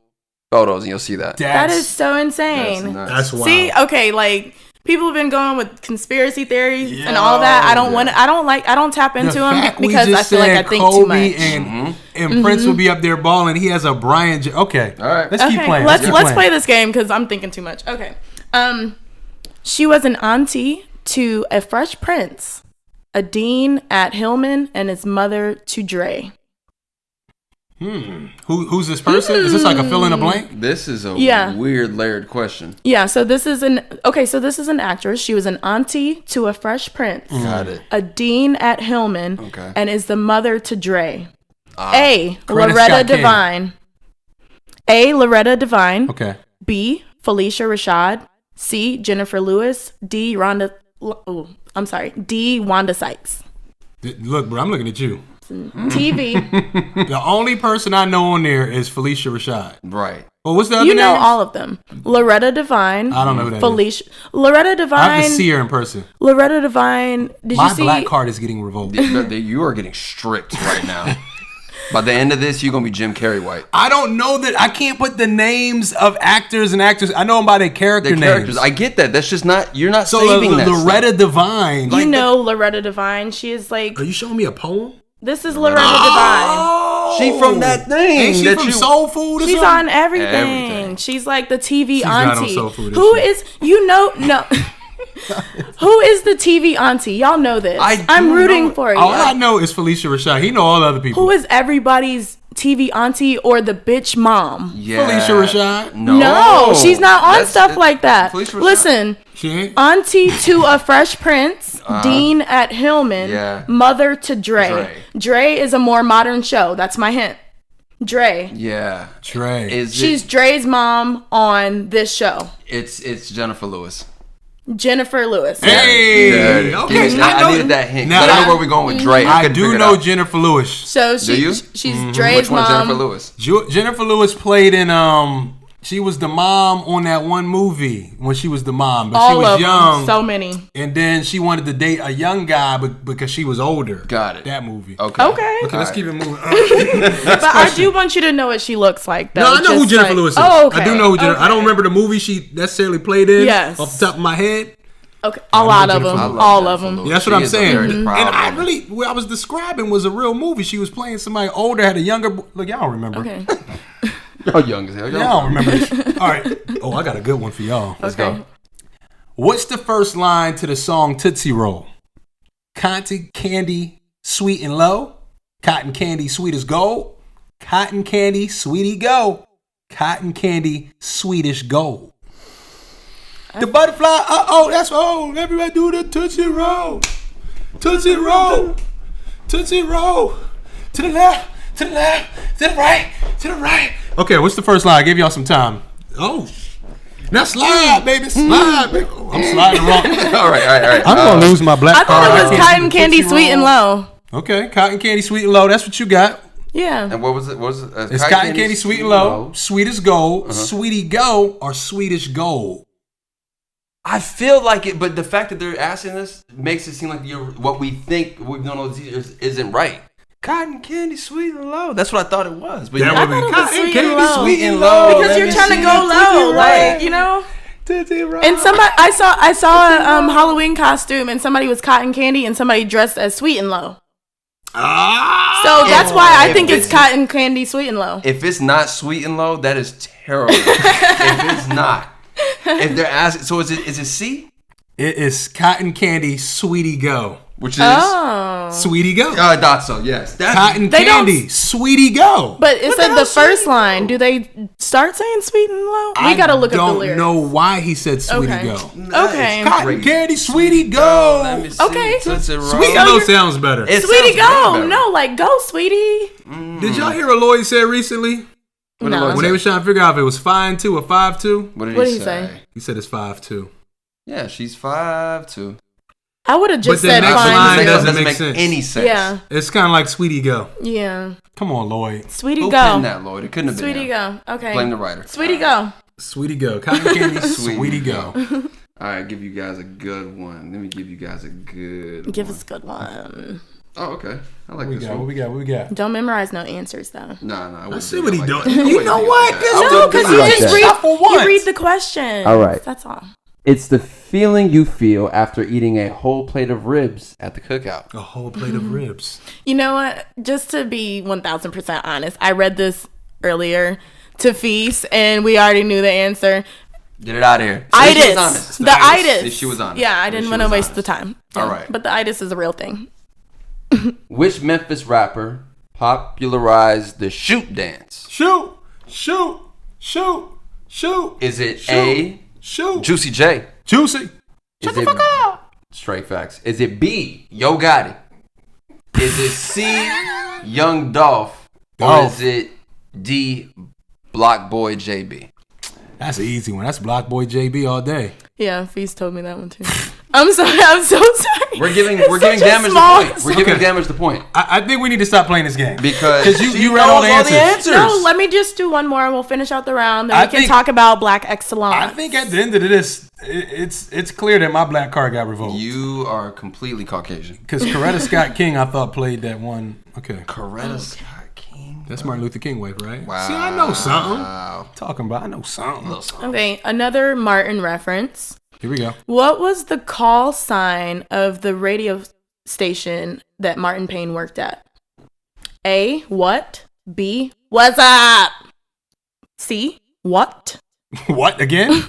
photos, and you'll see that. That is so insane. That's wild. See, okay, like people have been going with conspiracy theories and all that. I don't tap into them because I feel like I think too much. And Prince will be up there balling. He has a Brian. Okay, all right. Let's keep playing. Let's play this game because I'm thinking too much. Okay, she was an auntie to a Fresh Prince, a dean at Hillman, and his mother to Dre. Who's this person? Is this like a fill in the blank? This is a weird layered question. Yeah, so this is an actress. She was an auntie to a Fresh Prince. Got it. A dean at Hillman. Okay. And is the mother to Dre. Coretta Loretta Scott Devine. A. Loretta Devine. Okay. B. Felicia Rashad. C. Jennifer Lewis. D. Wanda Sykes. Look, bro, I'm looking at you. TV. The only person I know on there is Felicia Rashad. Right. Well, what's the other You know names? all of them. Loretta Devine. I don't know who that Felicia. Loretta Devine. I have to see her in person. Loretta Devine. Did My you see? black card is getting revoked. You are getting stripped right now. By the end of this, you're gonna be Jim Carrey white. I don't know that. I can't put the names of actors and actors. I know them by their character names. I get that. That's just not. You're not So saving that. Loretta Devine. You know Loretta Devine. She is like. Are you showing me a poem? This is Loretta Devine. She from that thing. Ain't she from Soul Food or She's something? on everything. She's like the TV She's auntie. not on Soul Food, Who is no. Who is the TV auntie? Y'all know this. I'm rooting for you. All I know is Felicia Rashad. He know all the other people. Who is everybody's TV auntie or the bitch mom? Yeah. Felicia Rashad? No, she's not on stuff like that. Listen, she ain't? auntie to a Fresh Prince, dean at Hillman, mother to Dre. Dre is a more modern show. That's my hint. Dre. Yeah. Dre. She's Dre's mom on this show. It's Jennifer Lewis. Jennifer Lewis. Hey, okay. I needed that hint. I don't know where we're going with Dre. I do know Jennifer Lewis. So she's Dre's Which one's mom. Jennifer Lewis? Jennifer Lewis played in she was the mom on that one movie when she was the mom, but she was young. So many. And then she wanted to date a young guy, but because she was older. Got it. That movie. Okay. Let's keep it moving. But I do want you to know what she looks like, though. No, I know who Jennifer Lewis is. Oh, okay. I do know who Jennifer. I don't remember the movie she necessarily played in. Yes. Off the top of my head. Okay, a lot of them. All of them. Yeah, that's what I'm saying. And I really, what I was describing was a real movie. She was playing somebody older, had a younger. Look, y'all don't remember. Okay. Y'all young as hell. Y'all don't remember this. All right. Oh, I got a good one for y'all. Let's go. What's the first line to the song Tootsie Roll? Cotton candy, sweet and low. Cotton candy, sweet as gold. Cotton candy, sweetie go. Cotton candy, sweetish gold. The butterfly, that's everybody do the Tootsie Roll. Tootsie Roll. Tootsie Roll. To the left, to the left, to the right, to the right. Okay, what's the first line? I gave y'all some time. Oh, now slide, baby, slide, baby. I'm sliding wrong. all right. I'm gonna lose my black card. I thought it was cotton candy, candy, sweet and low. Okay, cotton candy, sweet and low. That's what you got. Yeah. And what was it? It's cotton candy, sweet and low. Sweet as gold, sweetie go, or sweetish gold. I feel like it, but the fact that they're asking this makes it seem like what we think we've known all these years isn't right. Cotton candy, sweet and low. That's what I thought it was. But that I thought it was sweet and low. Sweet and low. Because you're trying to go low, like, you know. And somebody, I saw a Halloween costume, and somebody was cotton candy, and somebody dressed as sweet and low. So that's why I think it's cotton candy, sweet and low. If it's not sweet and low, that is terrible. If it's not. If they're asking, so is it C? It is cotton candy, sweetie go. Which is sweetie go. I thought so. Yes, cotton candy, sweetie go. But it said the first line. Do they start saying sweet and low? We gotta look at the lyrics. I don't know why he said sweetie go. Okay, cotton candy, sweetie go. Let me see. Okay, sweetie go sounds better. Sweetie go, no, like go, sweetie. Did y'all hear what Lloyd said recently? No. When they were trying to figure out if it was 5'2" or 5'2". What did he say? He said it's 5'2". Yeah, she's 5'2". I would have just But the said next fine. line too. doesn't make sense. any sense. Yeah. It's kind of like Sweetie Go. Yeah. Come on, Lloyd. Sweetie Who go. penned that, Lloyd? It couldn't have been Sweetie him. go. Okay. Blame the writer. Sweetie go. Sweetie Go. Cotton Candy, Sweetie Go. All right, give you guys a good one. Let me give you guys a good Give one. us a good one. Oh, okay. I like this What one. we got? Don't memorize no answers though. Nah. I see what he doing. You know what? No, because you just you read the question. All right. That's all. It's the feeling you feel after eating a whole plate of ribs. At the cookout. A whole plate of ribs. You know what? Just to be 1000% honest, I read this earlier to Feast, and we already knew the answer. Get it out of here. Itis. The itis. If she was honest. Yeah, I didn't want to waste the time. All Yeah. right. But the itis is a real thing. Which Memphis rapper popularized the shoot dance? Shoot. Is it A, Shoot. Juicy J? Juicy. Shut the fuck up. Straight facts. Is it B, Yo Gotti? Is it C, Young Dolph? Or Dolph. is it D, Block Boy JB? That's an easy one. That's Block Boy JB all day. Yeah, Feast told me that one too. I'm sorry. I'm so sorry. We're giving It's damage such a the small- point. We're giving damage the point. I think we need to stop playing this game. Because you she read all knows the answers. No, let me just do one more and we'll finish out the round. Then I we can think- talk about Black Excellence. I think at the end of this, it's clear that my black card got revoked. You are completely Caucasian. Because Coretta Scott King, I thought, played that one. Okay. Coretta Scott King. That's Martin Luther King wife, right? Wow. See, I know something. Talking about, I know something. Okay, another Martin reference. Here we go. What was the call sign of the radio station that Martin Payne worked at? A, what? B, what's up? C, what? What again?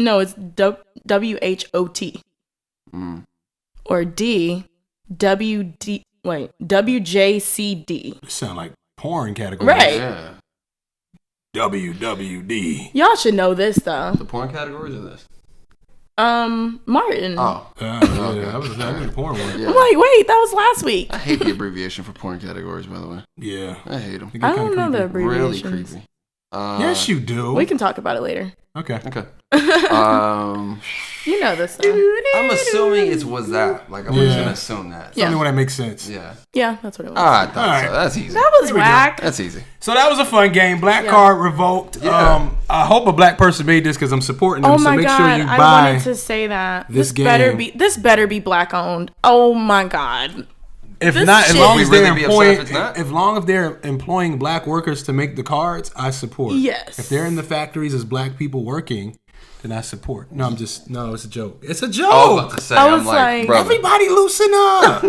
No, it's WHOT. Or D, WJCD. Sound like porn category. Right. Yeah. WWD. Y'all should know this though. The porn categories of this? Martin. Oh. Yeah, I was the porn one. Yeah. I'm like, wait, that was last week. I hate the abbreviation for porn categories, by the way. Yeah. I hate them. I don't know the Really abbreviations. creepy. Yes, you do. We can talk about it later. Okay. Okay. You know this though. I'm assuming it was that. Like, I'm just going to assume that. It's the only one that makes sense. Yeah. Yeah, that's what it was. I thought All right. so. That's easy. That was whack. That's easy. So that was a fun game. Black Yeah. card revoked. Yeah. I hope a black person made this because I'm supporting them. Oh so my make god, sure you I buy. wanted to say that. this This better be black owned. Oh my god. If this not, as shit- long Would as we they're really be upset employing, if it's not? as long as they're employing black workers to make the cards, I support. Yes. If they're in the factories as black people working, then I support. No, it's a joke. It's a joke. I was about to say, I I'm was like, like, brother, Everybody loosen up.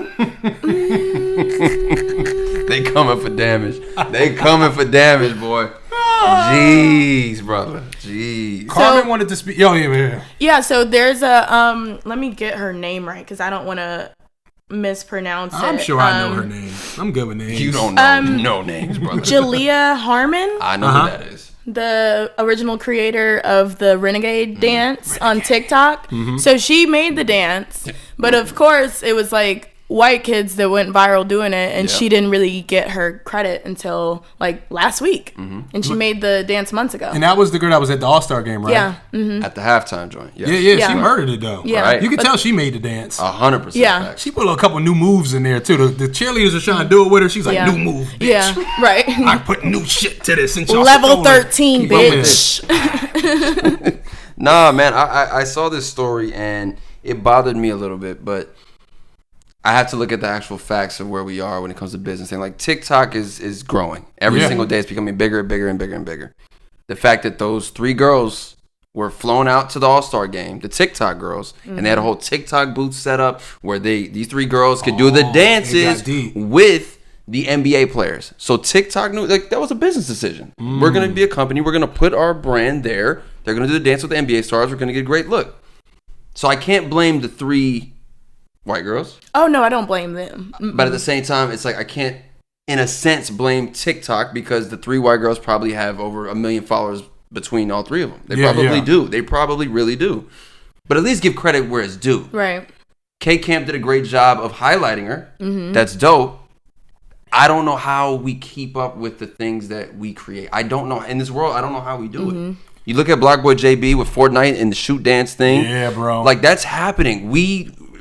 they coming for damage. They coming for damage, boy. Jeez, brother. Jeez. Carmen wanted to speak. Yeah. Yeah, so there's a let me get her name right because I don't want to mispronounce it. I'm sure I know her name. I'm good with names. You don't know no names, brother. Jalea Harmon, I know who that is. the original creator of the Renegade dance on TikTok. So she made the dance, but of course it was like white kids that went viral doing it, and she didn't really get her credit until like last week, and she made the dance months ago. And that was the girl that was at the All-Star game, right? Yeah, At the halftime joint. Yes. Yeah. Yeah. She murdered it though. Yeah. Right. You can tell she made the dance. 100% Yeah. facts. She put a couple new moves in there too. The cheerleaders were trying to do it with her. She's like, Yeah. new move, bitch. yeah, right. I put new shit to this. And y'all Level stole it. 13, Keep up with bitch. Nah, man, I saw this story and it bothered me a little bit, but I have to look at the actual facts of where we are when it comes to business. And like TikTok is growing. Every single day it's becoming bigger and bigger and bigger and bigger. The fact that those 3 girls were flown out to the All-Star game, the TikTok girls, and they had a whole TikTok booth set up where these 3 girls could do the dances deep. with the NBA players. So TikTok knew like that was a business decision. We're gonna be a company, we're gonna put our brand there. They're gonna do the dance with the NBA stars, we're gonna get a great look. So I can't blame the 3 white girls. Oh no, I don't blame them. But at the same time, it's like I can't, in a sense, blame TikTok because the 3 white girls probably have over 1 million followers between all 3 of them. They probably do. They probably really do. But at least give credit where it's due. Right. K Camp did a great job of highlighting her. That's dope. I don't know how we keep up with the things that we create. I don't know. In this world, I don't know how we do it. You look at Block Boy JB with Fortnite and the shoot dance thing. Yeah, bro. Like, that's happening.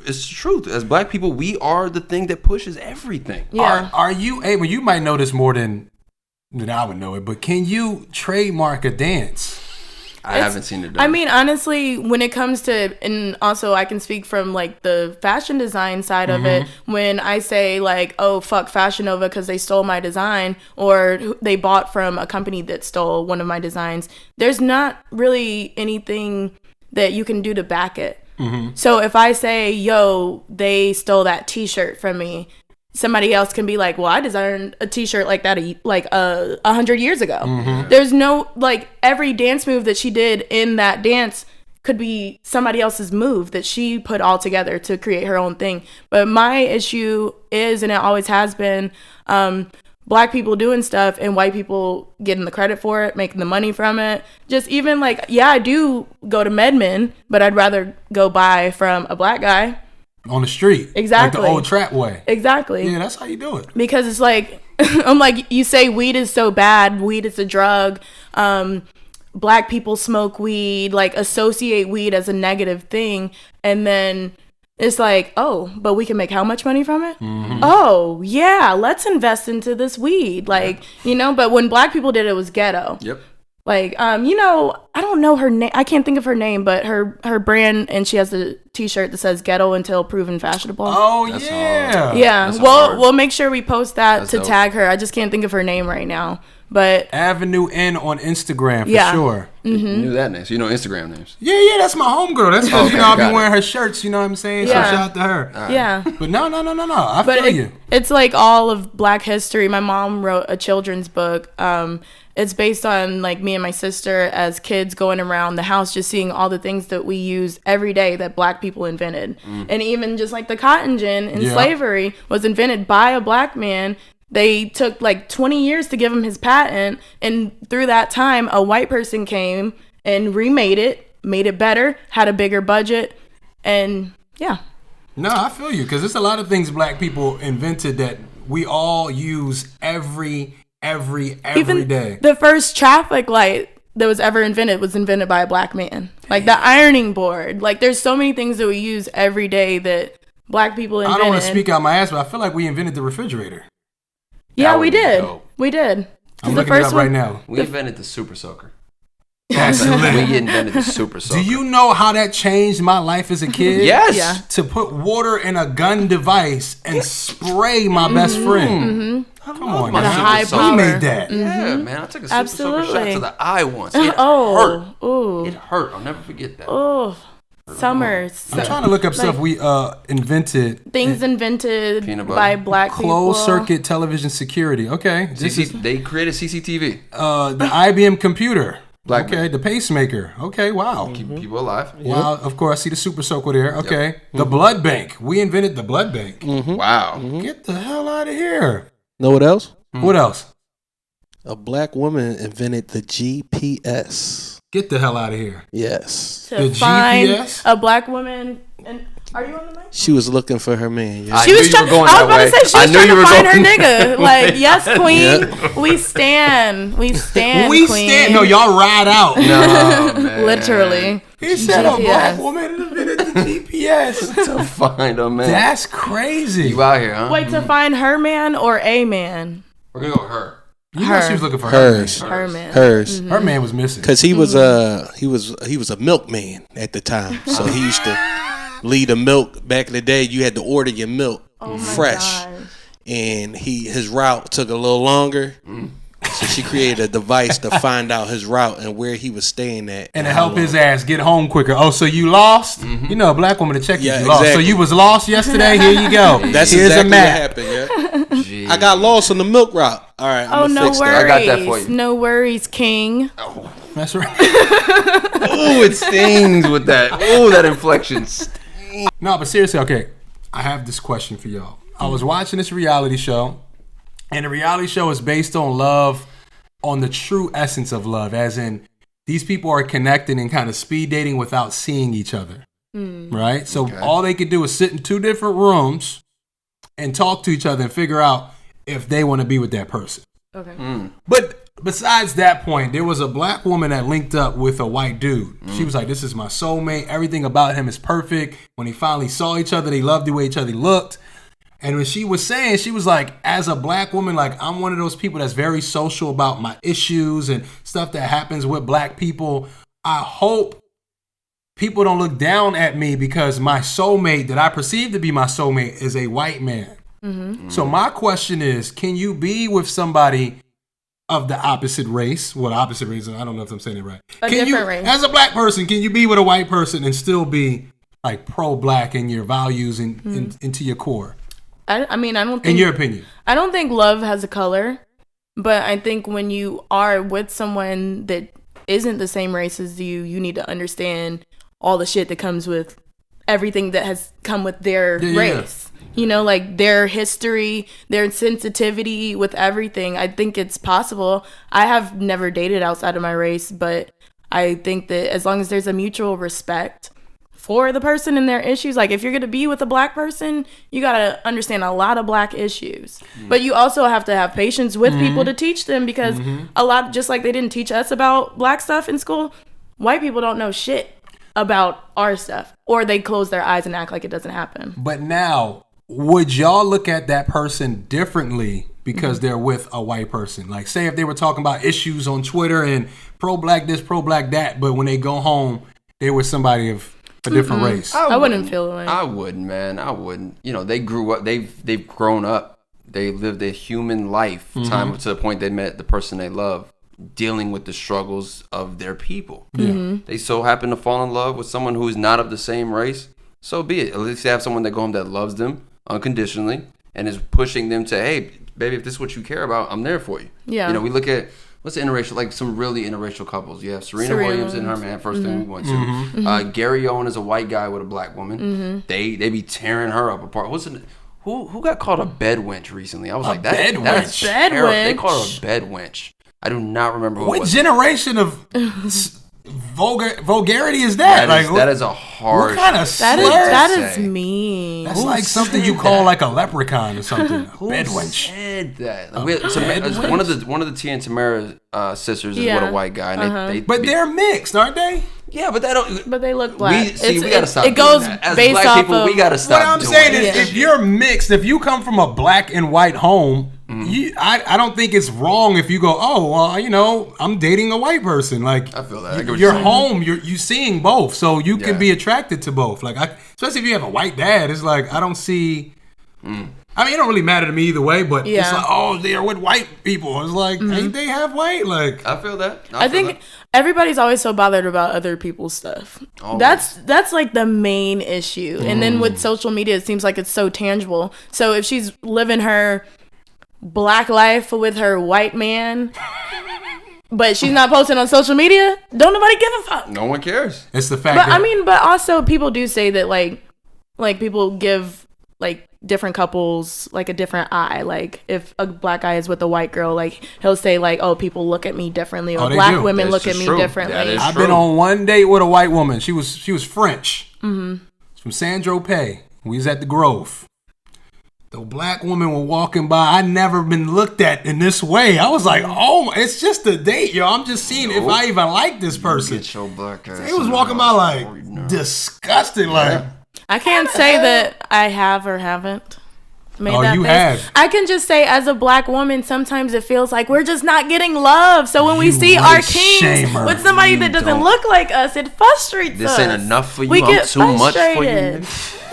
it's the truth. As black people, we are the thing that pushes everything. Yeah. Are you able? You might know this more than I would know it, but can you trademark a dance? I haven't seen it done. I mean, honestly, when it comes to, and also I can speak from like the fashion design side of it, when I say like, oh, fuck Fashion Nova because they stole my design, or they bought from a company that stole one of my designs, there's not really anything that you can do to back it. So if I say, yo, they stole that t-shirt from me, somebody else can be like, well, I designed a t-shirt like that 100 years ago. There's no, like, every dance move that she did in that dance could be somebody else's move that she put all together to create her own thing. But my issue is, and it always has been, black people doing stuff and white people getting the credit for it, making the money from it. Just even like, yeah, I do go to Medmen, but I'd rather go buy from a black guy. On the street. Exactly. Like the old trap way. Exactly. Yeah, that's how you do it. Because it's like, I'm like, you say weed is so bad, weed is a drug, black people smoke weed, like associate weed as a negative thing, and then it's like, oh, but we can make how much money from it? Oh, yeah, let's invest into this weed. Like, you know, but when black people did it, it was ghetto. Yep. Like, you know, I don't know her name. I can't think of her name, but her brand, and she has a t-shirt that says "Ghetto until proven fashionable." Oh, That's yeah. hard. Yeah, That's well, hard. we'll make sure we post that That's to dope. tag her. I just can't think of her name right now, but Avenue N on Instagram for Yeah. sure. You knew that name. So you know Instagram names. Yeah, that's my homegirl. That's because, you know, I'll got be it. wearing her shirts, you know what I'm saying? Yeah. So shout out to her. yeah. But no. I But feel you. it's like all of Black history. My mom wrote a children's book. It's based on like me and my sister as kids going around the house, just seeing all the things that we use every day that black people invented. And even just like the cotton gin in Yeah. slavery was invented by a black man. They took like 20 years to give him his patent. And through that time, a white person came and remade it, made it better, had a bigger budget. And yeah. No, I feel you, because there's a lot of things black people invented that we all use every Even day. the first traffic light that was ever invented was invented by a black man. Like the ironing board. Like there's so many things that we use every day that black people I invented. don't want to speak out my ass, but I feel like we invented the refrigerator. Yeah, That we would be did. dope. We did. I'm The looking it first up right one- now. We invented the super soaker. That's We lit. invented the super soaker. Do you know how that changed my life as a kid? Yes. Yeah. To put water in a gun device and spray my best friend. Come on, my At a now. high super We power. made that. Yeah, man. I took a super soaker shot Absolutely. to the eye once. It hurt. Oh, ooh, It hurt. I'll never forget that. oh, summers. I'm trying to look up stuff we invented. Things invented Peanut butter. by black people. Closed circuit television security. Okay. This is They created CCTV. the IBM computer. Black Okay. man. The pacemaker. Okay. Wow. Keep people alive. Wow. Of course, I see the super soaker there. Okay. The blood bank. We invented the blood bank. Wow. Get the hell out of here. Know what else? What else? A black woman invented the GPS. Get the hell out of here. Yes. To The find GPS? a black woman. And are you on the mic? She was looking for her man. Yeah. I She knew was you trying. were going I was that about way. to say she I was knew trying you to were find her going- nigga. Like, yes, queen. We stand. We stand. We queen. stand. No, y'all ride out. No, man. Literally. He said a black GPS. woman invented the GPS. To find a man. That's crazy. You out here, huh? Wait, to find her man or a man? We're gonna go with her. You know Her. she was looking for Hers. Her man. Hers. Her man was missing. Cause he was he was a milkman at the time. So he used to lead the milk back in the day. You had to order your milk Oh my fresh. gosh. And his route took a little longer. So she created a device to find out his route and where he was staying at. And to help his ass get home quicker. Oh, so you lost? You know, a black woman to check Yeah, you lost. So exactly. you was lost yesterday? Here you go. That's Here's exactly a map. what happened, yeah. Gee. I got lost on the milk route. All right, Oh, I'm gonna no fix worries. that. I got that for you. No worries, king. That's right. Ooh, it stings with that. Ooh, that inflection. No, but seriously, okay. I have this question for y'all. I was watching this reality show, and the reality show is based on love, on the true essence of love, as in these people are connecting and kind of speed dating without seeing each other. Right? So all they could do is sit in two different rooms and talk to each other and figure out if they want to be with that person. Okay. But besides that point, there was a black woman that linked up with a white dude. She was like, this is my soulmate. Everything about him is perfect. When they finally saw each other, they loved the way each other looked. And when she was saying, she was like, as a black woman, like, I'm one of those people that's very social about my issues and stuff that happens with black people. I hope people don't look down at me because my soulmate that I perceive to be my soulmate is a white man. So my question is, can you be with somebody of the opposite race? Well, opposite race, I don't know if I'm saying it right. Different race. As a black person, can you be with a white person and still be like pro-black in your values and into your core? I mean, I don't think... In your opinion? I don't think love has a color, but I think when you are with someone that isn't the same race as you need to understand all the shit that comes with everything that has come with their race. You know, like their history, their sensitivity with everything. I think it's possible. I have never dated outside of my race, but I think that as long as there's a mutual respect for the person and their issues, like if you're going to be with a black person, you got to understand a lot of black issues. But you also have to have patience with people to teach them, because a lot, just like they didn't teach us about black stuff in school, white people don't know shit about our stuff, or they close their eyes and act like it doesn't happen. But now, would y'all look at that person differently because they're with a white person? Like, say if they were talking about issues on Twitter and pro-black this, pro-black that, but when they go home, they were somebody of a different race. I wouldn't feel the way. I wouldn't, man. I wouldn't. You know, they grew up. They've grown up. They lived a human lifetime to the point they met the person they love, dealing with the struggles of their people. They so happen to fall in love with someone who is not of the same race. So be it. At least they have someone that go home that loves them unconditionally and is pushing them to, hey, baby, if this is what you care about, I'm there for you. Yeah. You know, we look at what's the interracial, like some really interracial couples. You have Serena Williams and her man, first thing we went to. Gary Owen is a white guy with a black woman. They be tearing her up apart. Who got called a bed wench recently? I was like, that's terrible. They called her a bed wench. I do not remember who it was. What generation of vulgarity is that? That is a harsh. What kind of slur? That is mean. That's like something you call like a leprechaun or something. Who bed wench. said that? One of the Tia and Tamara sisters is with a white guy, and they're mixed, aren't they? Yeah, but But they look black. We gotta stop. It goes as based black off people, of. we gotta stop. What I'm saying is, if you're mixed, if you come from a black and white home, I don't think it's wrong if you go, oh, well, you know, I'm dating a white person. Like, I feel that. You're home, you seeing both, so you can be attracted to both. Like, especially if you have a white dad, it's like I don't see. I mean, it don't really matter to me either way, but it's like, oh, they're with white people. It's like, ain't they half white? Like, I feel that. I think everybody's always so bothered about other people's stuff. Always. That's like the main issue. And then with social media, it seems like it's so tangible. So if she's living her black life with her white man, but she's not posting on social media, don't nobody give a fuck. No one cares. It's the fact. But also people do say that like people give like different couples like a different eye. Like if a black guy is with a white girl, like he'll say like, oh, people look at me differently, or black women look at me differently. I've been on one date with a white woman. She was French. She's from Saint-Tropez. We was at the Grove. The black woman was walking by. I'd never been looked at in this way. I was like, oh, it's just a date, yo. I'm just seeing if I even like this person. Get your black ass. They was walking by like disgusted, like. I can't say that I have or haven't made that face. Have. I can just say, as a black woman, sometimes it feels like we're just not getting love. So when we see our kings with somebody that doesn't look like us, it frustrates us. This ain't enough for you. We get too much for you.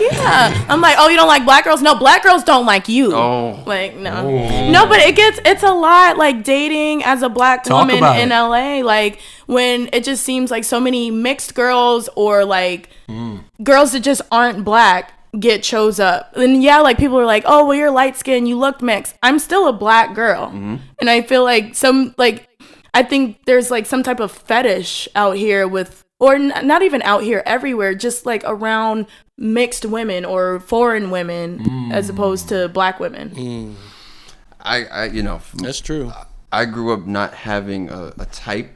Yeah. I'm like, oh, you don't like black girls? No, black girls don't like you. Oh. Like, no. Oh. No, but it's a lot, like, dating as a black woman in LA. Like, when it just seems like so many mixed girls or, like, girls that just aren't black get chose up. And, yeah, like, people are like, oh, well, you're light skinned, you look mixed. I'm still a black girl. And I feel like I think there's, like, some type of fetish out here with, or not even out here, everywhere, just, like, around mixed women or foreign women as opposed to black women. I that's true. I grew up not having a type.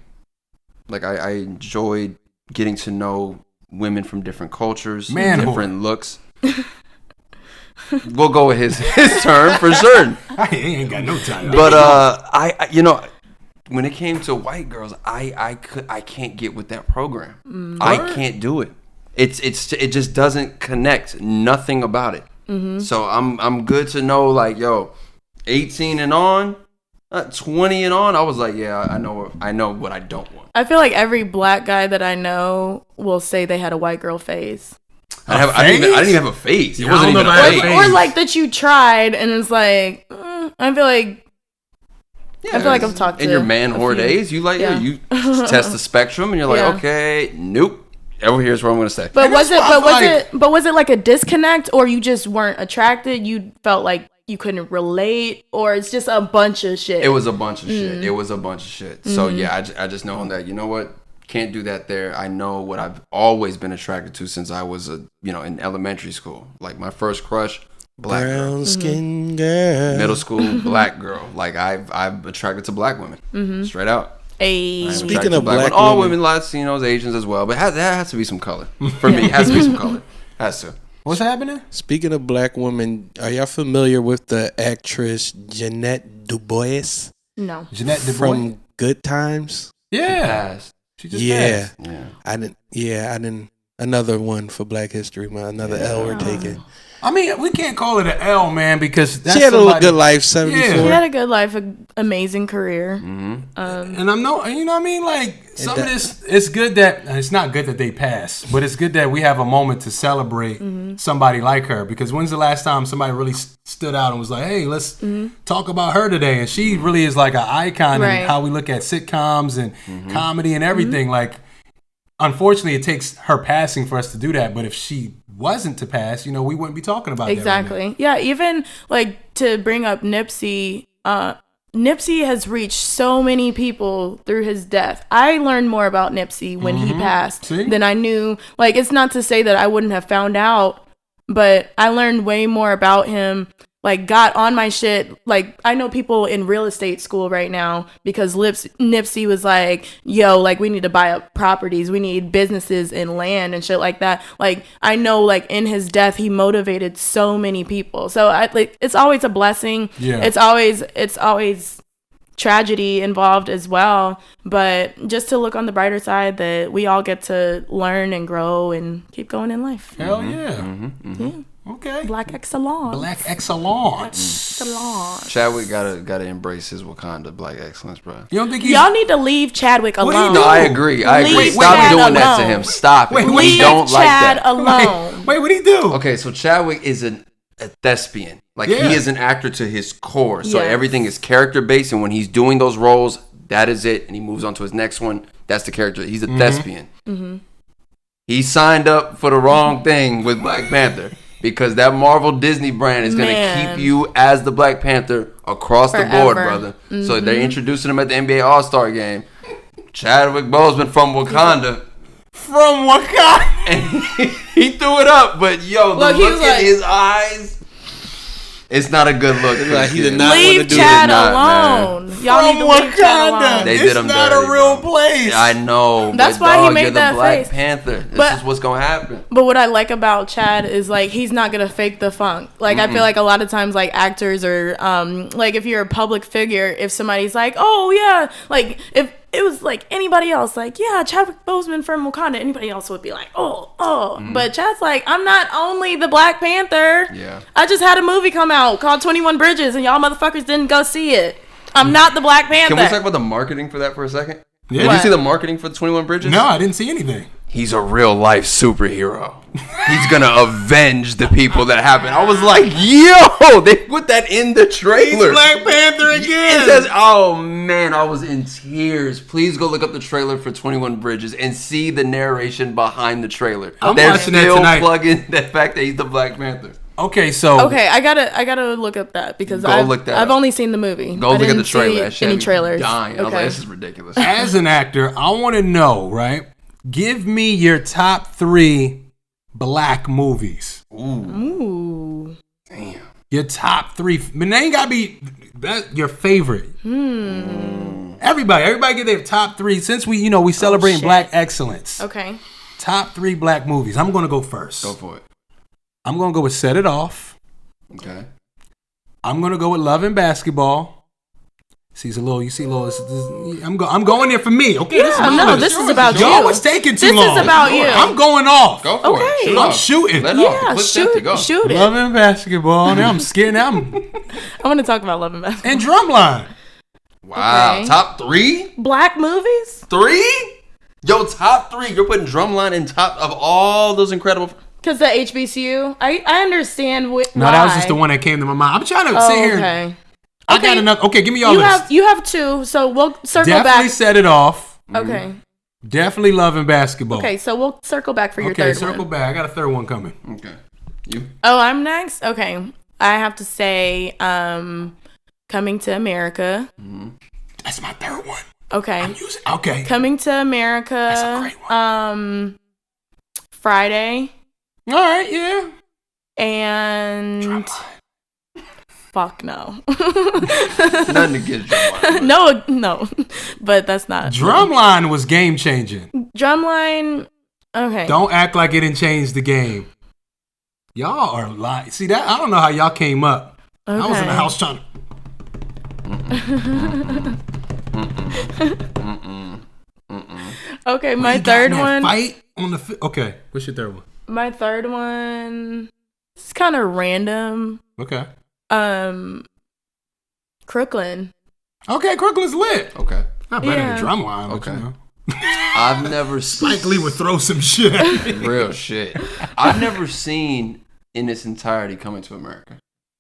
Like I enjoyed getting to know women from different cultures, different looks. we'll go with his term for certain. He ain't got no time. But I when it came to white girls, I can't get with that program. I can't do it. It just doesn't connect. Nothing about it. So I'm good to know, like, yo, 18 and on, 20 and on. I was like, yeah, I know what I don't want. I feel like every black guy that I know will say they had a white girl phase. I didn't even have a face. It Yeah, wasn't I even don't a know face. if I had Or like that you tried and it's like, I feel like I've talked to in your man a whore few. days, you like Yeah. you test the spectrum and you're like, Yeah. okay, nope. Over here's what I'm gonna say. But And was that's it? why I But was feel it? But was it like a disconnect, or you just weren't attracted? You felt like you couldn't relate, or it's just a bunch of shit. It was a bunch of shit. It was a bunch of shit. So yeah, I just know that, you know what, can't do that there. I know what I've always been attracted to since I was in elementary school. Like my first crush, black girl. Brown skin girl. Middle school, black girl. Like I'm attracted to black women. Straight out. I'm Speaking attracted to of black women. All women- women, Latinos, Asians as well. But there has to be some color. For me, it has to be some color. Has to. What's happening? Speaking of black women, are y'all familiar with the actress Jeanette Dubois no. Jeanette DuBois. from Good Times? Yeah. Passed. She just Yeah. passed. Yeah. I didn't. Another one for Black History Month. Another L we're taking. I mean, we can't call it an L, man, because that's She had a somebody- good life, 74. She had a good life, an amazing career. And I'm no, you know what I mean? Like, some of that- this, it's good that, it's not good that they pass, but it's good that we have a moment to celebrate somebody like her. Because when's the last time somebody really stood out and was like, hey, let's talk about her today? And she really is like an icon Right. in how we look at sitcoms and comedy and everything. Like, unfortunately, it takes her passing for us to do that. But if she wasn't to pass, we wouldn't be talking about that right Exactly. Yeah. Even like to bring up Nipsey. Nipsey has reached so many people through his death. I learned more about Nipsey when he passed See? than I knew. Like, it's not to say that I wouldn't have found out, but I learned way more about him. Like, got on my shit. Like, I know people in real estate school right now because Nipsey was like, yo, like, we need to buy up properties. We need businesses and land and shit like that. Like, I know, like, in his death, he motivated so many people. So, it's always a blessing. Yeah. It's always tragedy involved as well. But just to look on the brighter side that we all get to learn and grow and keep going in life. Hell yeah. Yeah. Okay. Black excellence. Black excellence. Excellence. Chadwick gotta embrace his Wakanda black excellence, bro. You don't think he's... Y'all need to leave Chadwick do you alone. do? No, I agree. Leave Stop Chad doing that to alone. him. Stop it. Wait, We Leave don't like Chad that. alone. Wait, what'd he do? Okay, so Chadwick is a thespian. Like, Yeah. he is an actor to his core. So Yes. everything is character based, and when he's doing those roles, that is it, and he moves on to his next one. That's the character. He's a thespian. He signed up for the wrong thing with Black Panther because that Marvel Disney brand is going to Man. keep you as the Black Panther across the board, Forever. brother. So they're introducing him at the NBA All-Star game. Chadwick Boseman from Wakanda. From Wakanda. And he threw it up, but yo, the Look, he look was in like- his eyes, it's not a good look. for Like, the he did kid. not wanna Leave do Chad it. Not, alone. Y'all need to leave Chad alone. They It's did him not dirty, a real bro. place. I know. That's but why he dog, made you're the that Black face. Panther. This But- is what's gonna happen. But what I like about Chad is like he's not gonna fake the funk. Like I feel like a lot of times like actors or like if you're a public figure, if somebody's like, oh yeah, like if it was like anybody else, like yeah, Chadwick Boseman from Wakanda, anybody else would be like, oh. But Chad's like, I'm not only the Black Panther. Yeah. I just had a movie come out called 21 Bridges, and y'all motherfuckers didn't go see it. I'm not the Black Panther. Can we talk about the marketing for that for a second? Yeah. Did What? you see the marketing for 21 Bridges? No, I didn't see anything. He's a real life superhero. He's gonna avenge the people that happen. I was like, yo, they put that in the trailer. Black Panther again. It says, oh man, I was in tears. Please go look up the trailer for 21 Bridges and see the narration behind the trailer. I'm They're watching that still tonight. plugging the fact that he's the Black Panther. Okay, so Okay, I gotta look up that because Go I've, look that I've up. only seen the movie. Go I look at didn't the trailer. see That shit any had me trailers. dying. I was like, Okay. this is ridiculous. as an actor, I want to know, right? Give me your top 3 black movies. Ooh. Damn. Your top 3. But they ain't gotta be your favorite. Everybody get their top 3. Since we celebrating shit. black excellence. Okay. Top 3 black movies. I'm gonna go first. Go for it. I'm gonna go with Set It Off. Okay. I'm gonna go with Love and Basketball. I'm going there for me. Okay, this is about you. Y'all was taking too long. This is about you. I'm going off. Go for it. I'm shooting. Let off. Shoot it. Love and Basketball. Now I'm scared. Now I want to talk about Love and Basketball. and Drumline. Wow. Okay. Top 3? Black movies? 3? Yo, top 3. You're putting Drumline in top of all those incredible. Because the HBCU? I understand why. No, that was just the one that came to my mind. I'm trying to sit here. Okay. I got enough. Okay, give me your list. You have 2, so we'll circle Definitely back. set it off. Okay. Definitely Love and Basketball. Okay, so we'll circle back for your third Okay, circle one. back. I got a third one coming. Okay. You? Oh, I'm next? Okay. I have to say Coming to America. That's my third one. Okay. Okay. Coming to America. That's a great one. Friday. All right, yeah. And fuck no. Nothing against Drumline. No. But that's not. Drumline was game changing. Drumline. Okay. Don't act like it didn't change the game. Y'all are lying. See that? I don't know how y'all came up. Okay. I was in the house trying to. Okay, my third one. Fight on the. Okay, what's your third one? My third one. It's kind of random. Okay. Crooklyn. Okay, Crooklyn's lit. Okay. Not better Yeah. than Drumline. Okay. But, you know. I've never Spike Lee would throw some shit. real shit. I've never seen in its entirety Coming to America.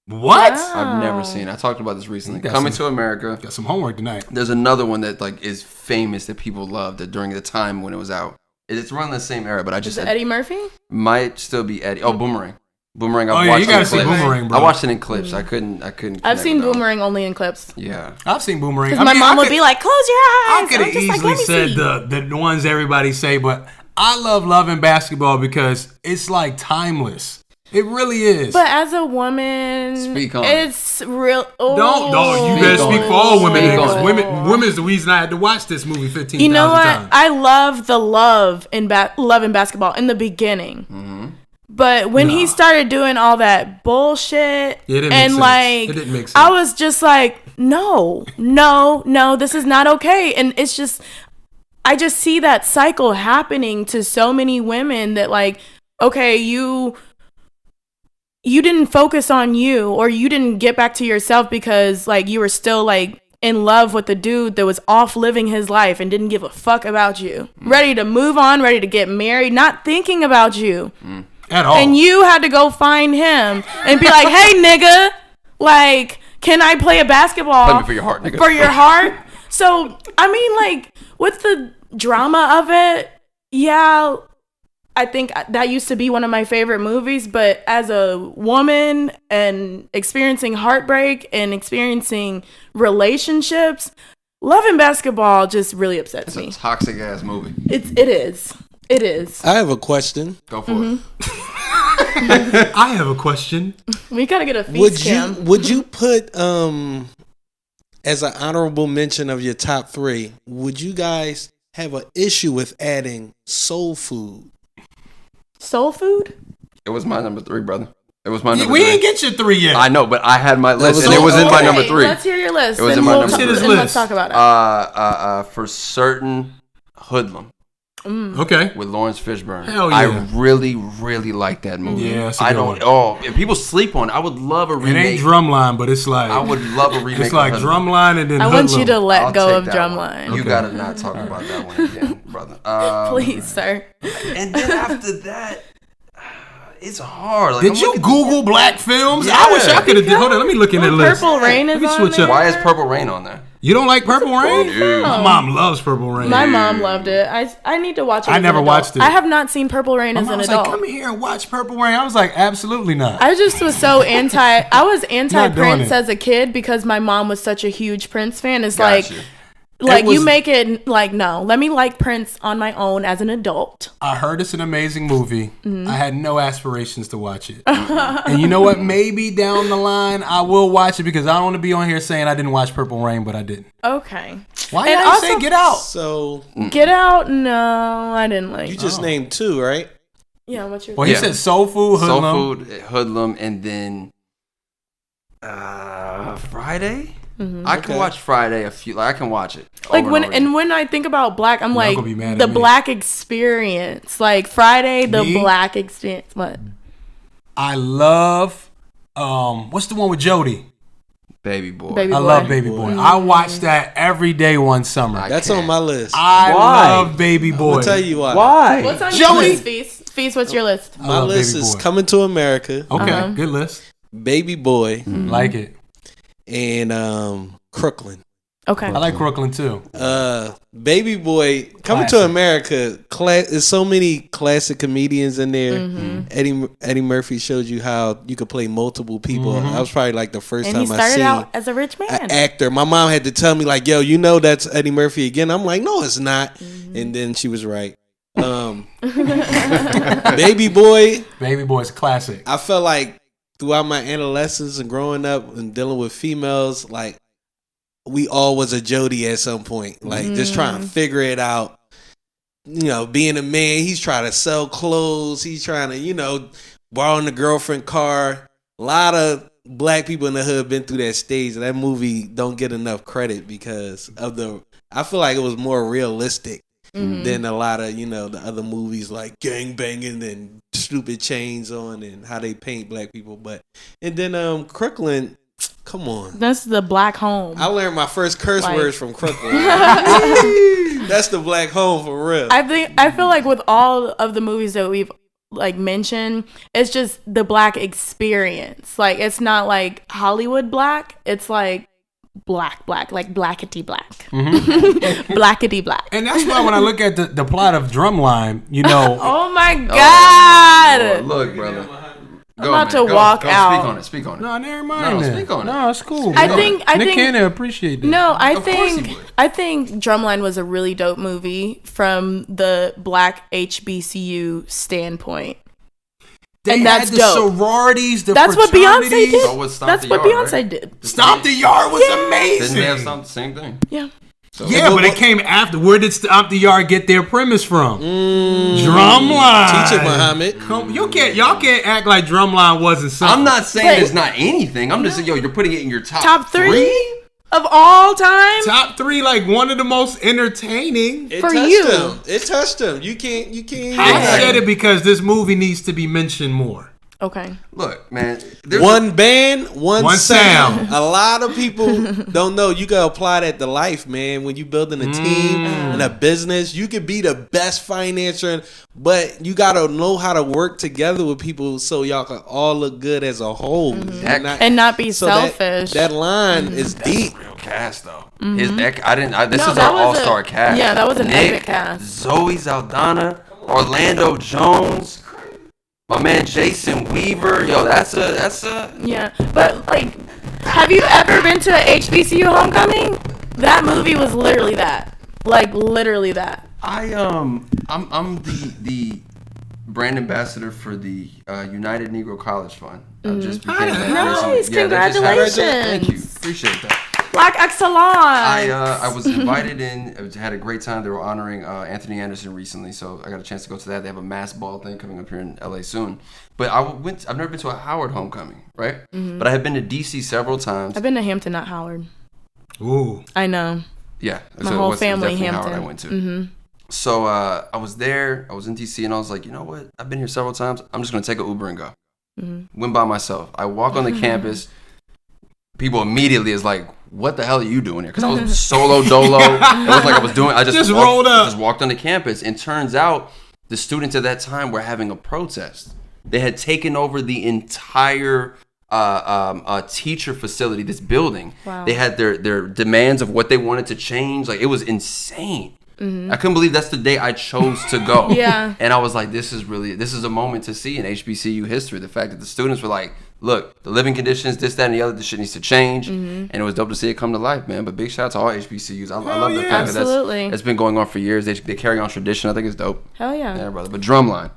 What? I've never seen. I talked about this recently. Got Coming some- to America. Got some homework tonight. There's another one that like is famous that people loved that during the time when it was out. It's around the same era, but I Is just it Eddie Murphy? might still be Eddie. Oh, Boomerang. Boomerang. Oh I've yeah, watched you gotta in see clips. Boomerang, bro. I watched it in clips. I couldn't. I've connect seen with that one. Boomerang only in clips. Yeah. I've seen Boomerang. Because my mom would be like, "Close your I eyes." could have easily said the ones everybody say, but I love and Basketball because it's like timeless. It really is. But as a woman, Speak on it's real. Oh. Don't. You better Speak speak on for it. all women. Speak Because on it. women's the reason I had to watch this movie 15,000 You know what? times. I love the love in Basketball in the beginning. But when he started doing all that bullshit, Yeah, it didn't make and sense. like, It didn't make sense. I was just like, no, this is not okay. And it's just, I just see that cycle happening to so many women that like, okay, you didn't focus on you, or you didn't get back to yourself because like you were still like in love with the dude that was off living his life and didn't give a fuck about you. Ready to move on, ready to get married, not thinking about you. At all. And you had to go find him and be like, "Hey nigga, like, can I play a basketball Play me for your heart, nigga." For your heart?" So, I mean, like, with the drama of it, yeah, I think that used to be one of my favorite movies, but as a woman and experiencing heartbreak and experiencing relationships, Love and Basketball just really upsets It's me. a toxic ass movie. It is. It is. I have a question. Go for it. I have a question. We gotta get a feast cam. Would you put as an honorable mention of your top 3? Would you guys have an issue with adding soul food? Soul food? It was my number 3, brother. It was my number 3. We ain't get your 3 yet. I know, but I had my list, was and it was in my Okay, number 3. Let's hear your list. It was and in my we'll number talk- three. and let's talk about it. For certain, Hoodlum Okay. with Lawrence Fishburne. Hell yeah. I really, really like that movie. Yeah, it's a I good don't. one. Oh, if people sleep on it, I would love a It remake. ain't Drumline, but it's like I would love a remake. it's like of Hoodlum. Drumline and then I want you Hoodlum. to let I'll go take of that one. Drumline. You Okay. gotta not talk about that one again, brother. Please, sir. And then after that, it's hard. Like, Did I'm you looking- Google black films? Yeah. I wish I could have. Hold on, let me look in the list. Purple Rain Let is me on switch there. up. Why is Purple Rain on there? You don't like Purple Rain? Dude. My mom loves Purple Rain. My mom loved it. I need to watch it. I as never an adult. watched it. I have not seen Purple Rain My as mom an was adult. like, "Come here and watch Purple Rain." I was like, "Absolutely not." I just was so I was anti doing Prince it. as a kid because my mom was such a huge Prince fan. It's Got you. like was- you make it like, no, let me like Prince on my own as an adult. I heard it's an amazing movie. Mm-hmm. I had no aspirations to watch it. And you know what? Maybe down the line I will watch it because I don't want to be on here saying I didn't watch Purple Rain, but I didn't. Okay. Why And did I also- say Get Out? So Get Out? No, I didn't like. you just named 2, right? Yeah, what's your? Well, he Yeah. said Soul Food, Soul Hoodlum. Food, Hoodlum, and then Friday. I can Okay. watch Friday a few. I can watch it. Like over when and over again. when I think about black, I'm like gonna be mad the at me. black experience. Like Friday, the Me? black experience. What? I love what's the one with Jodie? Baby Boy. Baby I Boy. love Baby Boy. I watch that every day one summer. That's on my list. I Why? love Baby Boy. I'll tell you why. Why? What's on your Jodie. list, Feast? Feast, what's your list? My love list Baby is Boy. Coming to America, Okay, good list. Baby Boy, Like it. and Crooklyn. Okay. I like Crooklyn too. Baby Boy, Coming to Classic. America. There's so many classic comedians in there. Mm-hmm. Eddie Murphy showed you how you could play multiple people. That was probably like the first And he time I started seen out as a rich man. an actor. My mom had to tell me like, "Yo, you know that's Eddie Murphy again." I'm like, "No, it's not." And then she was right. Baby Boy. Baby Boy's classic. I felt like throughout my adolescence and growing up and dealing with females, like we all was a Jody at some point. Like just trying to figure it out. You know, being a man, he's trying to sell clothes. He's trying to, borrow the girlfriend car. A lot of black people in the hood been through that stage. And that movie don't get enough credit because of I feel like it was more realistic than a lot of, the other movies like gang banging and stupid chains on and how they paint black people. And then Crooklyn, come on. That's the black home. I learned my first curse Like- words from Crooklyn. That's the black home for real. I feel like with all of the movies that we've like mentioned, it's just the black experience. Like it's not like Hollywood black. It's like black, like blackety black. Blackety black. And that's why when I look at the plot of Drumline, Oh my God. Lord, look, brother. I'm about to walk out. Speak on it. no, never mind. No, then. speak on it. No, it's cool. I man. think Nick Cannon appreciate that. No, Of course he would. I think Drumline was a really dope movie from the black HBCU standpoint. They and had that's the dope. sororities, the That's what Beyonce fraternities. did. So was Stomp That's the what Yard, Beyonce right? did. Stomp the Yard was amazing. Didn't they have something? Same thing. Yeah. Yeah, but it came after. Where did Stomp the Yard get their premise from? Drumline. Teacher Muhammad. Y'all can't act like Drumline wasn't something. I'm not saying Wait. it's not anything. I'm just saying, you're putting it in your Top three of all time. top three, like one of the most entertaining. It For touched you. him. It touched him. You can't. I said it because this movie needs to be mentioned more. Okay. Look, man. One band, one sound. A lot of people don't know. You gotta apply that to life, man. When you building a team and a business, you could be the best financier, but you gotta know how to work together with people so y'all can all look good as a whole, And not be selfish. That line is deep. real cast though. This is our that was all-star cast. Yeah, that was an Nick, epic cast. Zoe Saldana, Orlando Jones, my man Jason Weaver. Yo, that's a. Yeah, but like, have you ever been to a HBCU homecoming? That movie was literally that. Like literally that. I'm the brand ambassador for the United Negro College Fund. I just became that Nice, recently. that just happened. Thank you, congratulations. appreciate that. Black excellence. I was invited in. I had a great time. They were honoring Anthony Anderson recently, so I got a chance to go to that. They have a mass ball thing coming up here in LA soon. But I've never been to a Howard homecoming, right? But I have been to DC several times. I've been to Hampton, not Howard. Ooh. I know. Yeah, My whole it was family definitely Hampton. Howard I went to. So I was there. I was in DC, and I was like, you know what? I've been here several times. I'm just gonna take an Uber and go. Went by myself. I walk on the campus. People immediately is like, what the hell are you doing here? Because I was solo dolo. It was like I was doing. I just rolled up. Just walked on the campus, and turns out the students at that time were having a protest. They had taken over the entire teacher facility, this building. Wow. They had their demands of what they wanted to change. Like, it was insane. I couldn't believe that's the day I chose to go. Yeah. And I was like, this is a moment to see in HBCU history. The fact that the students were like, look, the living conditions, this, that, and the other, this shit needs to change. And it was dope to see it come to life, man. But big shout out to all HBCUs. I love the fact Absolutely. that's been going on for years. They carry on tradition. I think it's dope. Hell yeah. Yeah, brother. But Drumline.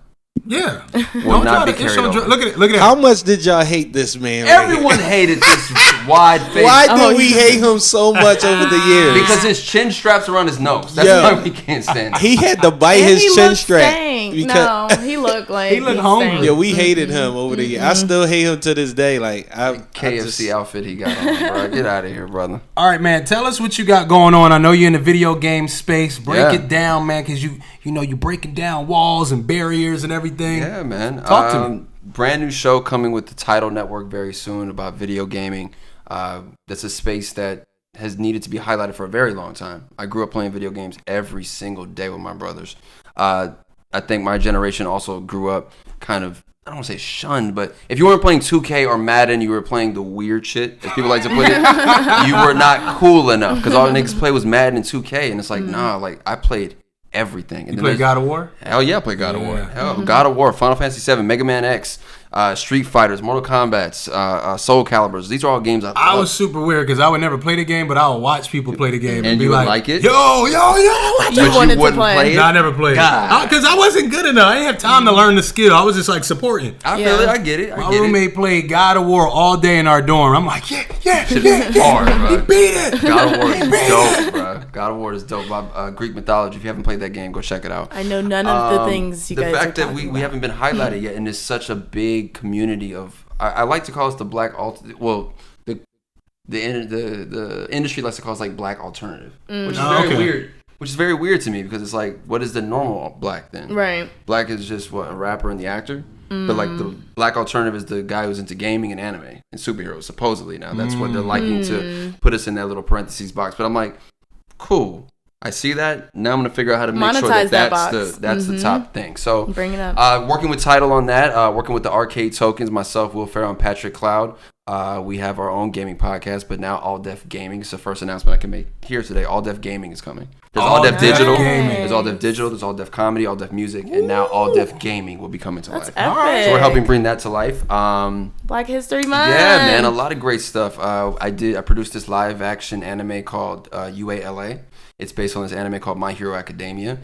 Yeah. will not be carried over. Look at it. How much did y'all hate this man? Everyone hated this wide face. Why did we hate him so much over the years? Because his chin straps around his nose. That's why we can't stand it. He had to bite And his chin strap. No, he looked like he looked hungry. Yeah, we hated him over the years. I still hate him to this day. Like KFC outfit he got on, bro. Get out of here, brother. All right, man. Tell us what you got going on. I know you're in the video game space. Break it down, man, because you know you're breaking down walls and barriers and everything. Yeah, man. Talk to me. Brand new show coming with the Tidal Network very soon about video gaming. That's a space that has needed to be highlighted for a very long time. I grew up playing video games every single day with my brothers. I think my generation also grew up kind of, I don't want to say shunned, but if you weren't playing 2K or Madden, you were playing the weird shit, as people like to put it. You were not cool enough because all the niggas play was Madden and 2K, and it's like, nah, like I played everything. And you play God of War? Hell yeah, I play God of War. Hell, God of War, Final Fantasy VII, Mega Man X, Street Fighters, Mortal Kombat, Soul Calibers. These are all games I was super weird because I would never play the game, but I would watch people play the game and be you would like it. Yo! You wanted to play. No, I never played. Because I wasn't good enough. I didn't have time to learn the skill. I was just like supporting. I feel it. I get it. My roommate played God of War all day in our dorm. I'm like, yeah. Hard, bro. He beat it. God of War is dope, bro. God of War is dope. Greek mythology. If you haven't played that game, go check it out. I know none of the things you guys are talking about. The fact that we haven't been highlighted yet, and there's such a big community of, I like to call us the black the industry likes to call us like black alternative, which is very weird. Which is very weird to me because it's like, what is the normal black then? Right. Black is just what, a rapper and the actor? But like the black alternative is the guy who's into gaming and anime and superheroes, supposedly. Now that's what they're liking to put us in that little parentheses box. But I'm like, cool. I see that. Now I'm gonna figure out how to make sure that's the top thing. So bring it up. Working with Tidal on that. Working with the Arcade Tokens, myself, Will Ferrell, and Patrick Cloud. We have our own gaming podcast, but now All Def Gaming is the first announcement I can make here today. All Def Gaming is coming. There's All Def Digital. There's All Def Digital. There's All Def Comedy, All Def Music, and now All Def Gaming will be coming to life. Epic. So we're helping bring that to life. Black History Month. Yeah, man, a lot of great stuff. I produced this live action anime called UALA. It's based on this anime called My Hero Academia.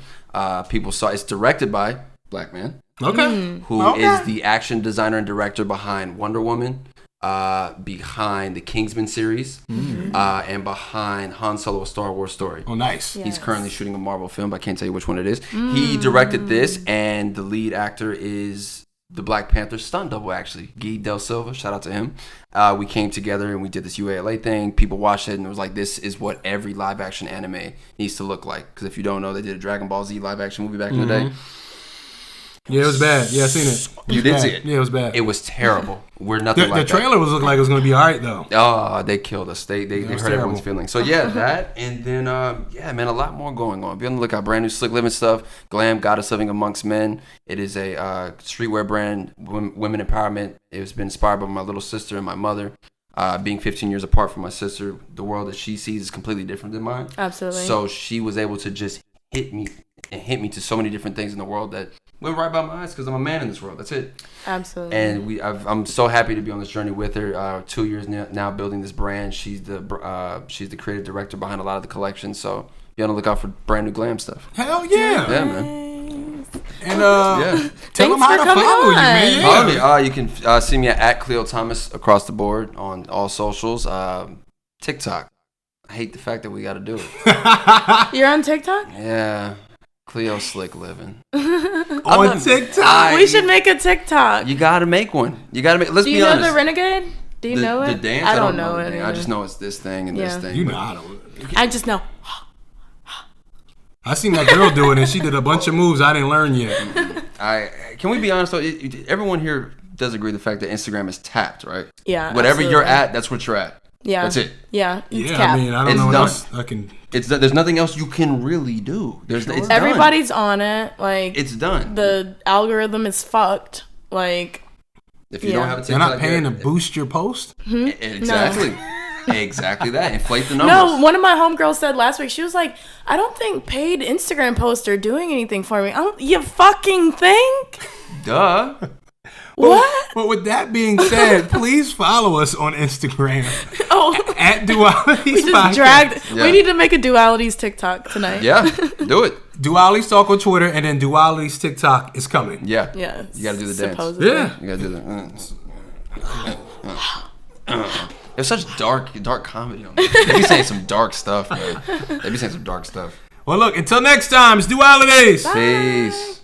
People saw it's directed by Black man. Okay. Who is the action designer and director behind Wonder Woman, behind the Kingsman series, and behind Han Solo: A Star Wars Story. Oh, nice. Yes. He's currently shooting a Marvel film, but I can't tell you which one it is. He directed this, and the lead actor is the Black Panther stunt double, actually. Guy Del Silva, shout out to him. We came together and we did this UALA thing. People watched it and it was like, this is what every live action anime needs to look like. Because if you don't know, they did a Dragon Ball Z live action movie back in the day. Yeah, it was bad. Yeah, I seen it. You did see it? Yeah, it was bad. It was terrible. We're nothing like that. The trailer was looking like it was going to be all right, though. Oh, they killed us. They hurt everyone's feelings. So, yeah, that. And then, man, a lot more going on. Be on the lookout. Brand new Slick Living stuff. Glam, Goddess Living Amongst Men. It is a streetwear brand, women empowerment. It's been inspired by my little sister and my mother. Being 15 years apart from my sister, the world that she sees is completely different than mine. Absolutely. So she was able to just hit me to so many different things in the world that went right by my eyes because I'm a man in this world. That's it. Absolutely. And I'm so happy to be on this journey with her. 2 years now building this brand. She's the creative director behind a lot of the collections. So be on the lookout for brand new glam stuff. Hell yeah. Yeah, man. And tell them how to follow you, man. Yeah. You can see me at Khleo Thomas across the board on all socials. TikTok. I hate the fact that we got to do it. You're on TikTok? Yeah. Khleo Slick Living. On TikTok. We should make a TikTok. You got to make one. You got to make. Let's be honest. Do you know the Renegade? Do you know it? The dance? I don't know it. I just know it's this thing and this thing. You know I don't. I just know. I seen that girl do it and she did a bunch of moves I didn't learn yet. Can we be honest though? Everyone here does agree the fact that Instagram is tapped, right? Yeah. Whatever you're at, that's what you're at. Yeah. That's it. Yeah. It's yeah. capped. I mean, I don't know what else I can. There's nothing else you can really do. It's everybody's on it. Like it's done. The algorithm is fucked. Like if you don't have a TikTok, you're not paying to boost your post. Exactly. No. Exactly that. Inflate the numbers. No, one of my homegirls said last week, she was like, I don't think paid Instagram posts are doing anything for me. You fucking think? Duh. What? But with that being said, please follow us on Instagram At Dualities We just Podcast. dragged. Yeah. We need to make a Dualities TikTok tonight. Yeah, do it. Dualities Talk on Twitter, and then Dualities TikTok is coming. Yeah. Yes. You gotta do the dance. Supposedly. Yeah. You gotta do that. There's such dark comedy on there. They be saying some dark stuff, man. They be saying some dark stuff. Well, look, until next time, it's Dualities. Peace.